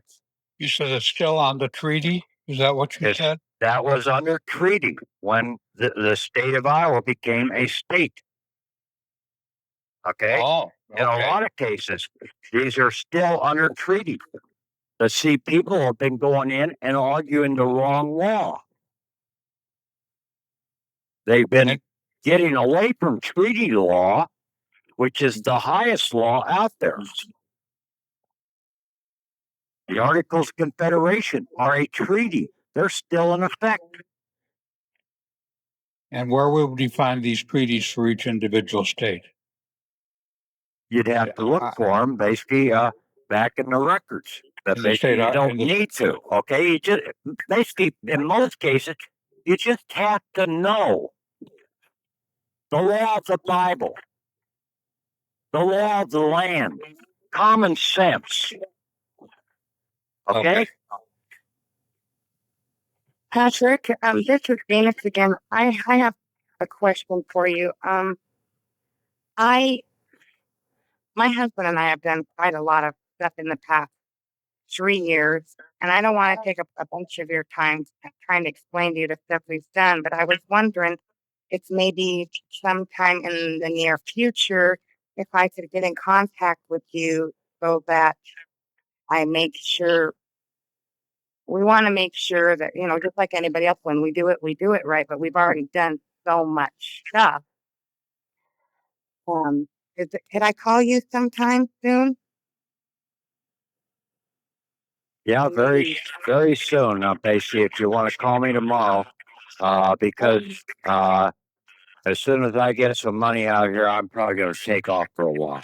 You said it's still on the treaty. Is that what you said? That was under treaty when the state of Iowa became a state. Okay. Oh, In a lot of cases, these are still under treaty. But see, people have been going in and arguing the wrong law. They've been getting away from treaty law, which is the highest law out there. The Articles of Confederation are a treaty. They're still in effect. And where would we find these treaties for each individual state? You'd have to look for them basically back in the records. But In the basically, state, you don't in the- need to. Okay, you just basically in most cases, you just have to know the law of the Bible, the law of the land, common sense. Okay? Patrick, this is Venus again. I have a question for you. My husband and I have done quite a lot of stuff in the past 3 years, and I don't want to take up a bunch of your time trying to explain to you the stuff we've done, but I was wondering if maybe sometime in the near future, if I could get in contact with you so that I make sure we want to make sure that, just like anybody else, when we do it right, but we've already done so much stuff. Could I call you sometime soon? Yeah, very soon. Now, basically, if you want to call me tomorrow, because as soon as I get some money out here, I'm probably going to take off for a while.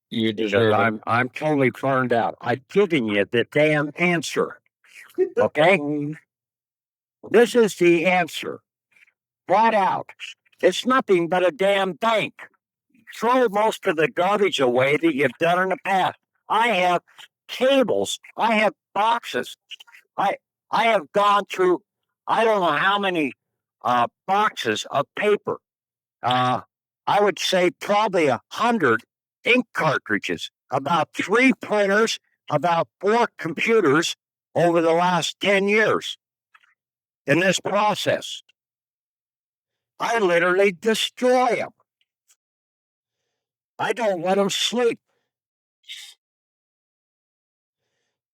You Because deserve it. I'm totally burned out. I've given you the damn answer. Okay? This is the answer. Flat out. It's nothing but a damn bank. Throw most of the garbage away that you've done in the past. I have cables. I have boxes. I have gone through I don't know how many boxes of paper. I would say probably 100 ink cartridges, about 3 printers, about 4 computers over the last 10 years in this process. I literally destroy them. I don't let them sleep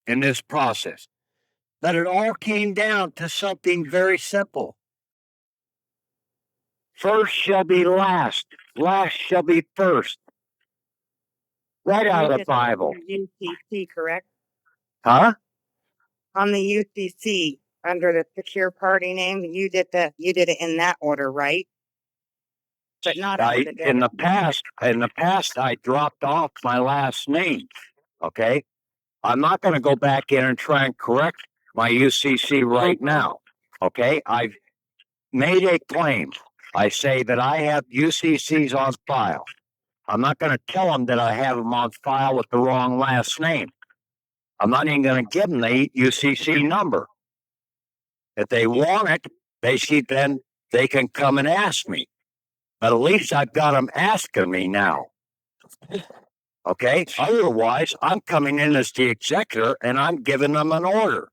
in this process. But it all came down to something very simple. First shall be last, last shall be first. Right out of the Bible. UCC, correct? Huh? On the UCC, under the secure party name, you did it in that order, right? But not in the past, I dropped off my last name. Okay, I'm not going to go back in and try and correct my UCC right now. Okay, I've made a claim. I say that I have UCCs on file. I'm not going to tell them that I have them on file with the wrong last name. I'm not even going to give them the UCC number. If they want it, then they can come and ask me. But at least I've got them asking me now. Okay? Otherwise, I'm coming in as the executor and I'm giving them an order.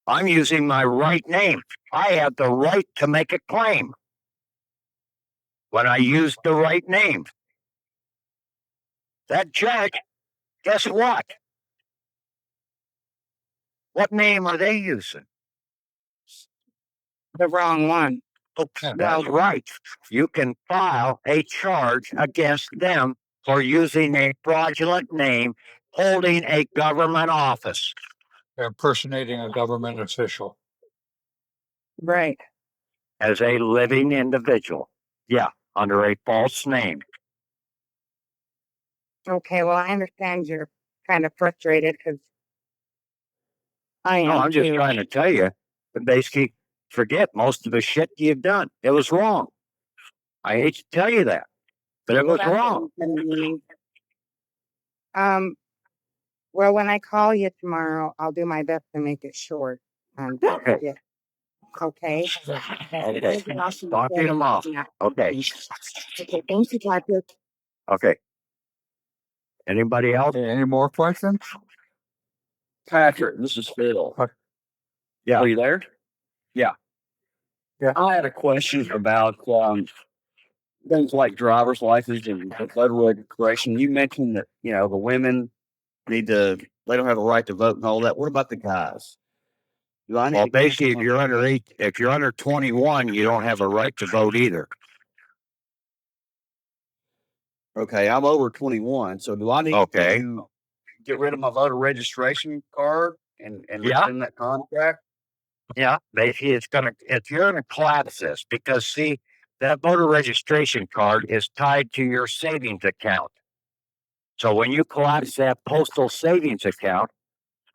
I'm using my right name. I have the right to make a claim when I use the right name. That judge, guess what? What name are they using? the wrong one. Okay, that's right. You can file a charge against them for using a fraudulent name holding a government office. Impersonating a government official. Right. As a living individual. Yeah, under a false name. Okay, well, I understand you're kind of frustrated because I am. No, I'm just too. trying to tell you, but basically, forget most of the shit you've done. It was wrong. I hate to tell you that, but it was Well, that's wrong. what I'm meaning. Well, when I call you tomorrow, I'll do my best to make it short. Okay. Yeah. Okay. Okay. Talk to you tomorrow. Okay. Okay. Thank you, Patrick. Okay. Anybody else? Any more questions? Patrick, this is Phil. Yeah. Are you there? Yeah. Yeah. I had a question about things like driver's license and voter registration. You mentioned that, the women they don't have a right to vote and all that. What about the guys? Do I need Well, to go basically, to if you're under 21, you don't have a right to vote either. Okay, I'm over 21, so do I need to get rid of my voter registration card and Yeah. rescind that contract? Yeah, basically, if you're going to collapse this, because see, that voter registration card is tied to your savings account. So when you collapse that postal savings account,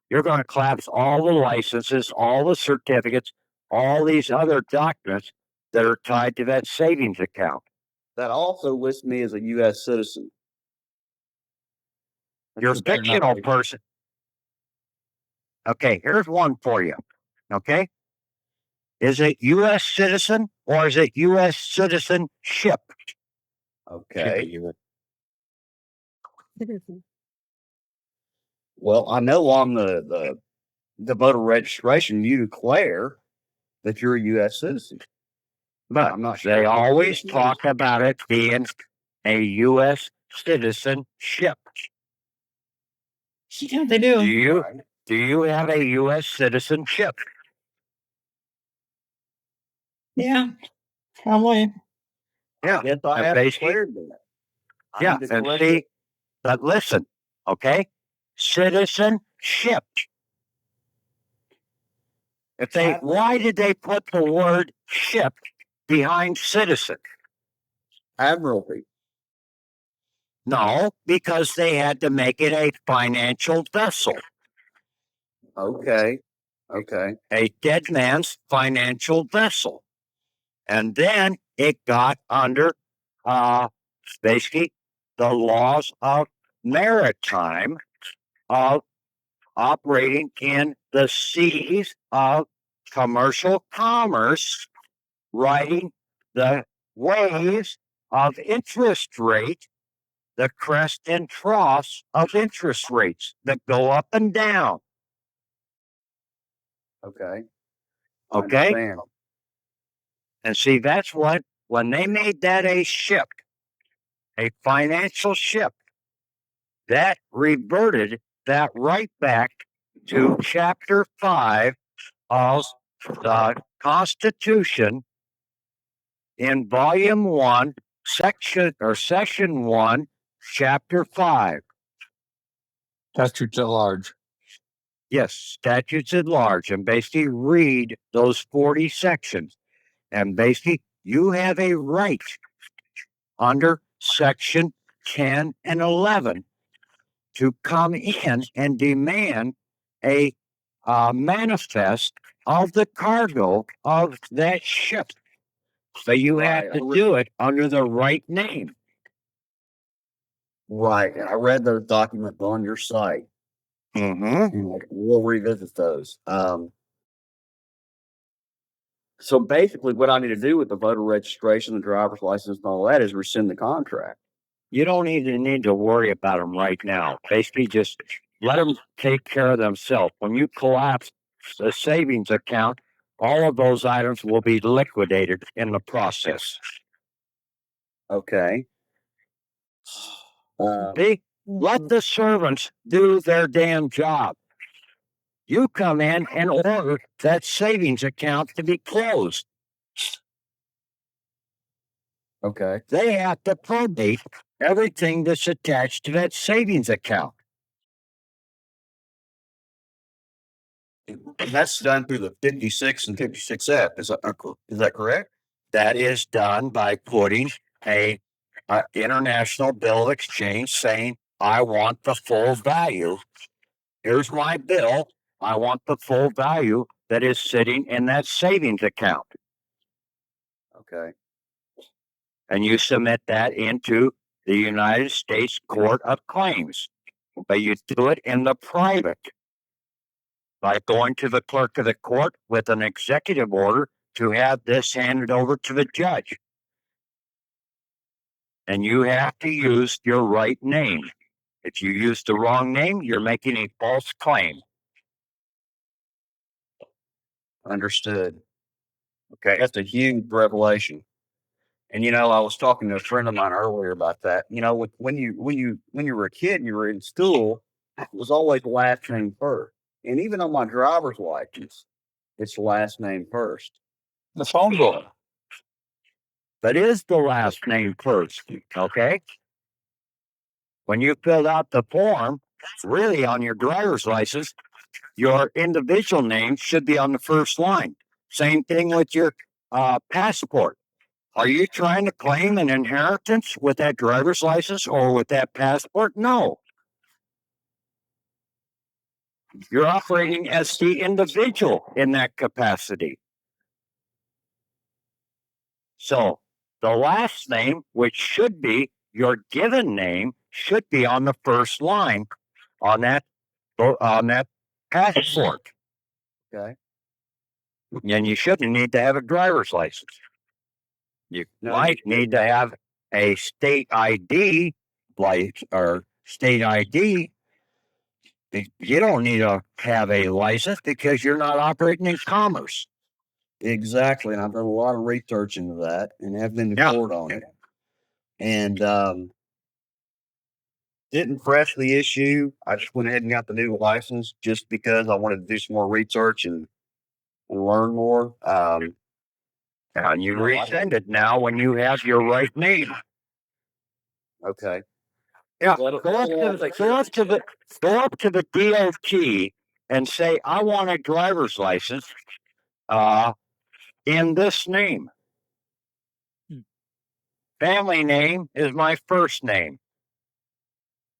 you're going to collapse all the licenses, all the certificates, all these other documents that are tied to that savings account. That also lists me as a U.S. citizen. You're a fictional person. Okay, here's one for you. Okay. Is it U.S. citizen or is it U.S. citizenship? Okay. Citizen. Well, I know on the voter registration you declare that you're a U.S. citizen. But I'm not sure. they always talk about it being a U.S. citizenship. Yeah, they do. Do you have a U.S. citizenship? Yeah, probably. Yeah. Yes, I And have basically- declared that. I Yeah, need to and correct see, it. but listen, okay? Citizenship. Why did they put the word ship behind citizen? Admiralty. No, because they had to make it a financial vessel, Okay. Okay. a dead man's financial vessel. And then it got under basically the laws of maritime of operating in the seas of commercial commerce, riding the waves of interest rate, the crest and troughs of interest rates that go up and down. Okay. Okay. Understand. And see, that's what, when they made that a ship, a financial ship, that reverted that right back to chapter 5 of the Constitution in volume 1, session 1, chapter 5. Statutes at large. Yes, statutes at large, and basically read those 40 sections. And basically, you have a right under section 10 and 11 to come in and demand a manifest of the cargo of that ship. So you have to do it under the right name. Right. I read those documents on your site. Mm-hmm. We'll revisit those. So basically, what I need to do with the voter registration, the driver's license, and all that is rescind the contract. You don't even need to worry about them right now. Basically, just let them take care of themselves. When you collapse the savings account, all of those items will be liquidated in the process. Okay. Let the servants do their damn job. You come in and order that savings account to be closed. Okay. They have to probate everything that's attached to that savings account. And that's done through the 56 and 56F. Is that correct? That is done by putting a international bill of exchange saying, I want the full value. Here's my bill. I want the full value that is sitting in that savings account. Okay. And you submit that into the United States Court of Claims. But you do it in the private by going to the clerk of the court with an executive order to have this handed over to the judge. And you have to use your right name. If you use the wrong name, you're making a false claim. Understood. Okay. That's a huge revelation. And I was talking to a friend of mine earlier about that. When you were a kid and you were in school, it was always last name first. And even on my driver's license, it's last name first. The phone book. That is the last name first, okay? When you filled out the form, really on your driver's license, your individual name should be on the first line. Same thing with your passport. Are you trying to claim an inheritance with that driver's license or with that passport? No. You're operating as the individual in that capacity. So the last name, which should be your given name, should be on the first line on that passport. Okay. And you shouldn't need to have a driver's license. You No, might need to have a state ID, like or state ID. You don't need to have a license because you're not operating in commerce. Exactly. And I've done a lot of research into that and have been to Yeah. court on it. And didn't press the issue. I just went ahead and got the new license just because I wanted to do some more research and learn more. And you No, I resend it now when you have your right name. Okay. Yeah. Well, Go up to the DOT and say, I want a driver's license in this name. Family name is my first name.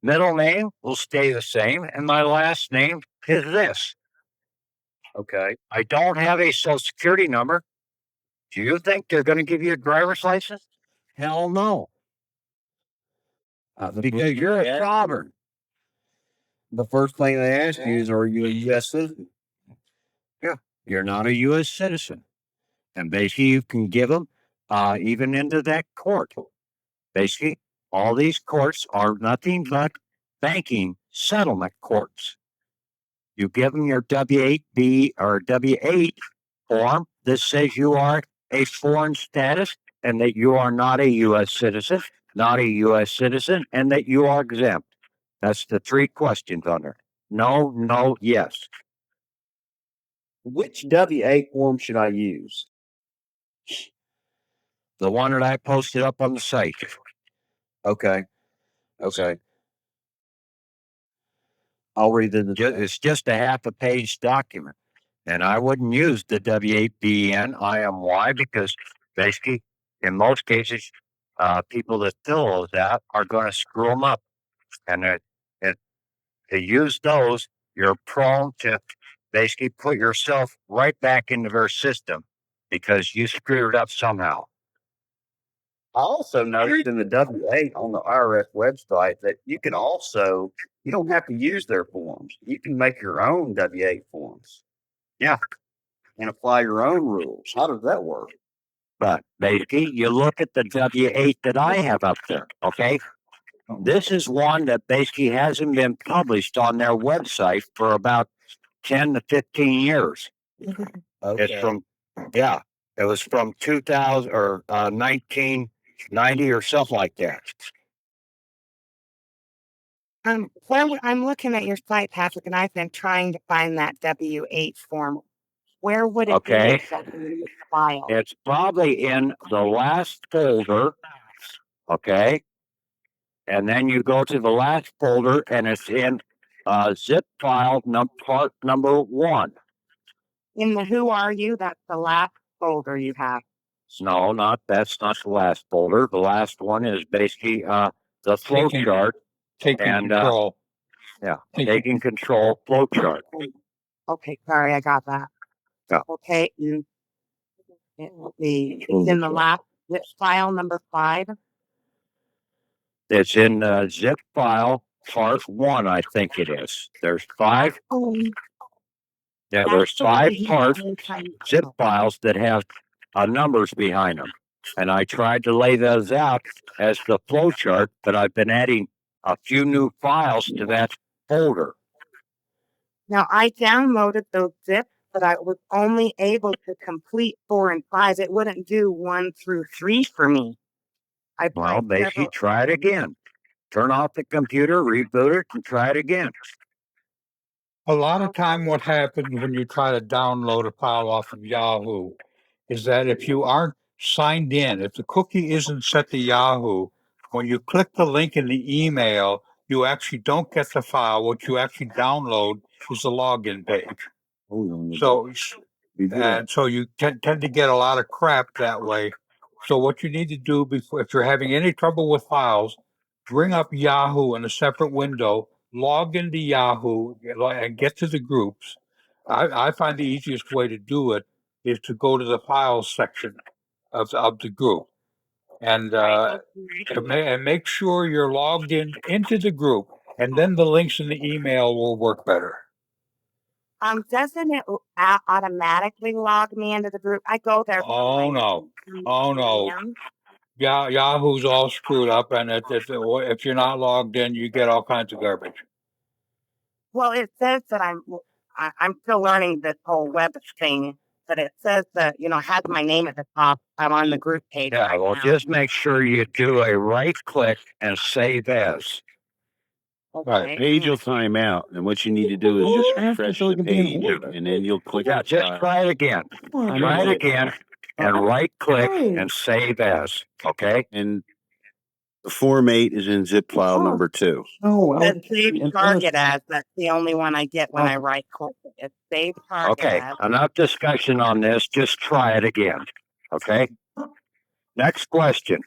Middle name will stay the same, and my last name is this. Okay. I don't have a social security number. Do you think they're going to give you a driver's license? Hell no. Because you're a sovereign. The first thing they ask you is, are you a U.S. citizen? Yeah. You're not a U.S. citizen. And basically, you can give them even into that court. Basically, all these courts are nothing but banking settlement courts. You give them your W-8B or W-8 form that says you are a foreign status and that you are not a U.S. citizen, not a U.S. citizen, and that you are exempt. That's the three questions on there. No, no, yes. Which W-8 form should I use? The one that I posted up on the site. Okay. Okay. I'll read the. It's just a half a page document. And I wouldn't use the W8BN IMY because basically, in most cases, people that fill those out are going to screw them up. And to use those, you're prone to basically put yourself right back into their system because you screwed it up somehow. I also noticed in the W-8 on the IRS website that you don't have to use their forms. You can make your own W-8 forms. Yeah. And apply your own rules. How does that work? But basically, you look at the W8 that I have up there, okay? This is one that basically hasn't been published on their website for about 10 to 15 years. Okay. It's from, yeah, it was from 2000 or 1990 or something like that. I'm looking at your site, Patrick, and I've been trying to find that W-8 form. Where would it Okay. be exactly in the file? It's probably in the last folder, okay? And then you go to the last folder and it's in zip file part number 1. In the Who Are You? That's the last folder you have. No, that's not the last folder. The last one is basically the flow Taking- chart. Taking And, control. Yeah, taking control flow chart. Okay, sorry, I got that. Yeah. Okay, it's in the last zip file number 5. It's in zip file part 1, I think it is. There's 5. Yeah, there's 5 parts zip files that have numbers behind them. And I tried to lay those out as the flow chart, but I've been adding a few new files to that folder. Now, I downloaded those zips, but I was only able to complete 4 and 5. It wouldn't do 1 through 3 for me. Well, basically, try it again. Turn off the computer, reboot it, and try it again. A lot of time what happens when you try to download a file off of Yahoo is that if you aren't signed in, if the cookie isn't set to Yahoo, when you click the link in the email, you actually don't get the file. What you actually download is the login page. So you tend to get a lot of crap that way. So what you need to do before, if you're having any trouble with files, bring up Yahoo in a separate window, log into Yahoo, and get to the groups. I find the easiest way to do it is to go to the files section of the group and make sure you're logged into the group, and then the links in the email will work better. Doesn't it automatically log me into the group? I go there. Oh no. Oh no. Yahoo's all screwed up, and if you're not logged in, you get all kinds of garbage. Well, it says that I'm still learning this whole web thing, but it says that, has my name at the top. I'm on the group page. Yeah, right well, now. just make sure you do a right click and save as. Right. Page will time out, and what you need to do is just refresh the page, and then you'll click. Yeah, just try it again. Try it again and right click and save as. Okay. And the Form 8 is in zip file number 2. It says save target as. That's the only one I get when I right click it. It's save target Okay. as. Enough discussion on this. Just try it again. Okay. Next question.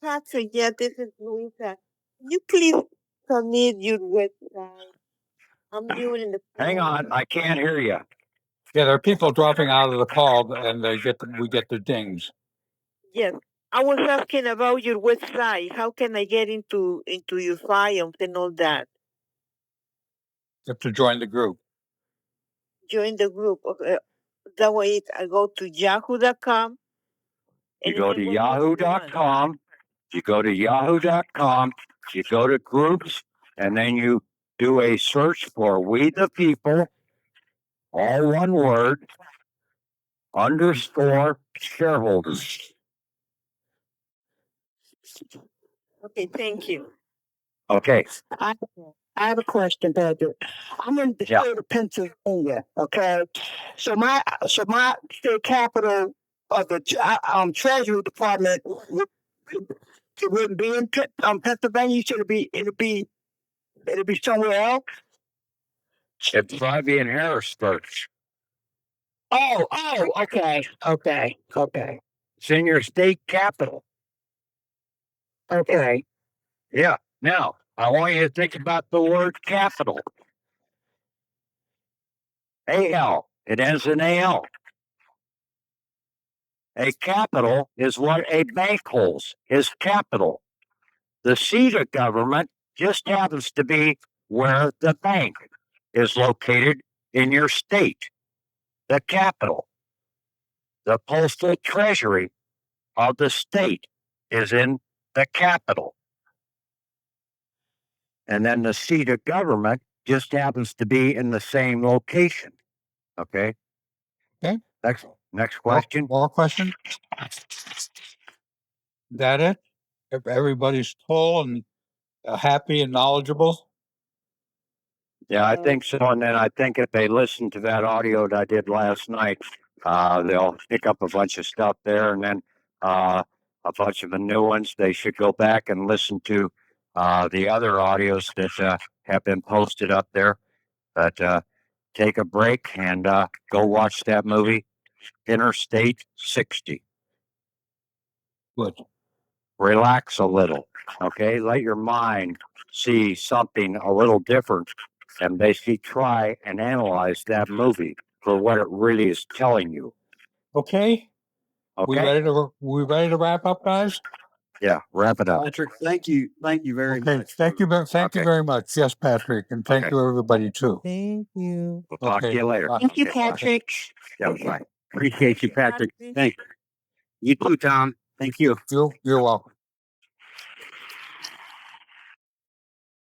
Patrick, yeah, this is Louisa. You please submit your website. I'm doing in the. Hang on. I can't hear you. Yeah, there are people dropping out of the call, and we get the dings. Yes, I was asking about your website. How can I get into your files and all that? You have to join the group. Join the group. Okay. That way, I go to yahoo.com. You go to yahoo.com. You go to yahoo.com. You go to groups, and then you do a search for We the People, all one word, _ shareholders. Okay, thank you. Okay. I have a question, Patrick. I'm in the state of Pennsylvania. Okay, so my state capital of the Treasury Department wouldn't be in Pennsylvania. Should it'll be somewhere else? It's probably in Harrisburg. Oh, okay. It's in your state capital. Okay. Yeah. Now, I want you to think about the word capital. AL. It ends in AL. A capital is what a bank holds, is capital. The seat of government just happens to be where the bank is located in your state, the capital. The postal treasury of the state is in the capital. And then the seat of government just happens to be in the same location. Okay. Okay. Next question. More question? That it? If everybody's full and happy and knowledgeable? Yeah, I think so. And then I think if they listen to that audio that I did last night, they'll pick up a bunch of stuff there, and then a bunch of the new ones. They should go back and listen to the other audios that have been posted up there. But take a break and go watch that movie, Interstate 60. Good. Relax a little, okay? Let your mind see something a little different, and basically try and analyze that movie for what it really is telling you. Okay. Okay. We ready to wrap up, guys? Yeah, wrap it up. Patrick, thank you very much. Thank you very much. Yes, Patrick, and thank you everybody too. Thank you. We'll talk to you later. Bye. Thank you, Okay, bye. Patrick. Yeah, bye. Appreciate you, Patrick. Patrick. Thank you. You too, Tom. Thank you. You're welcome.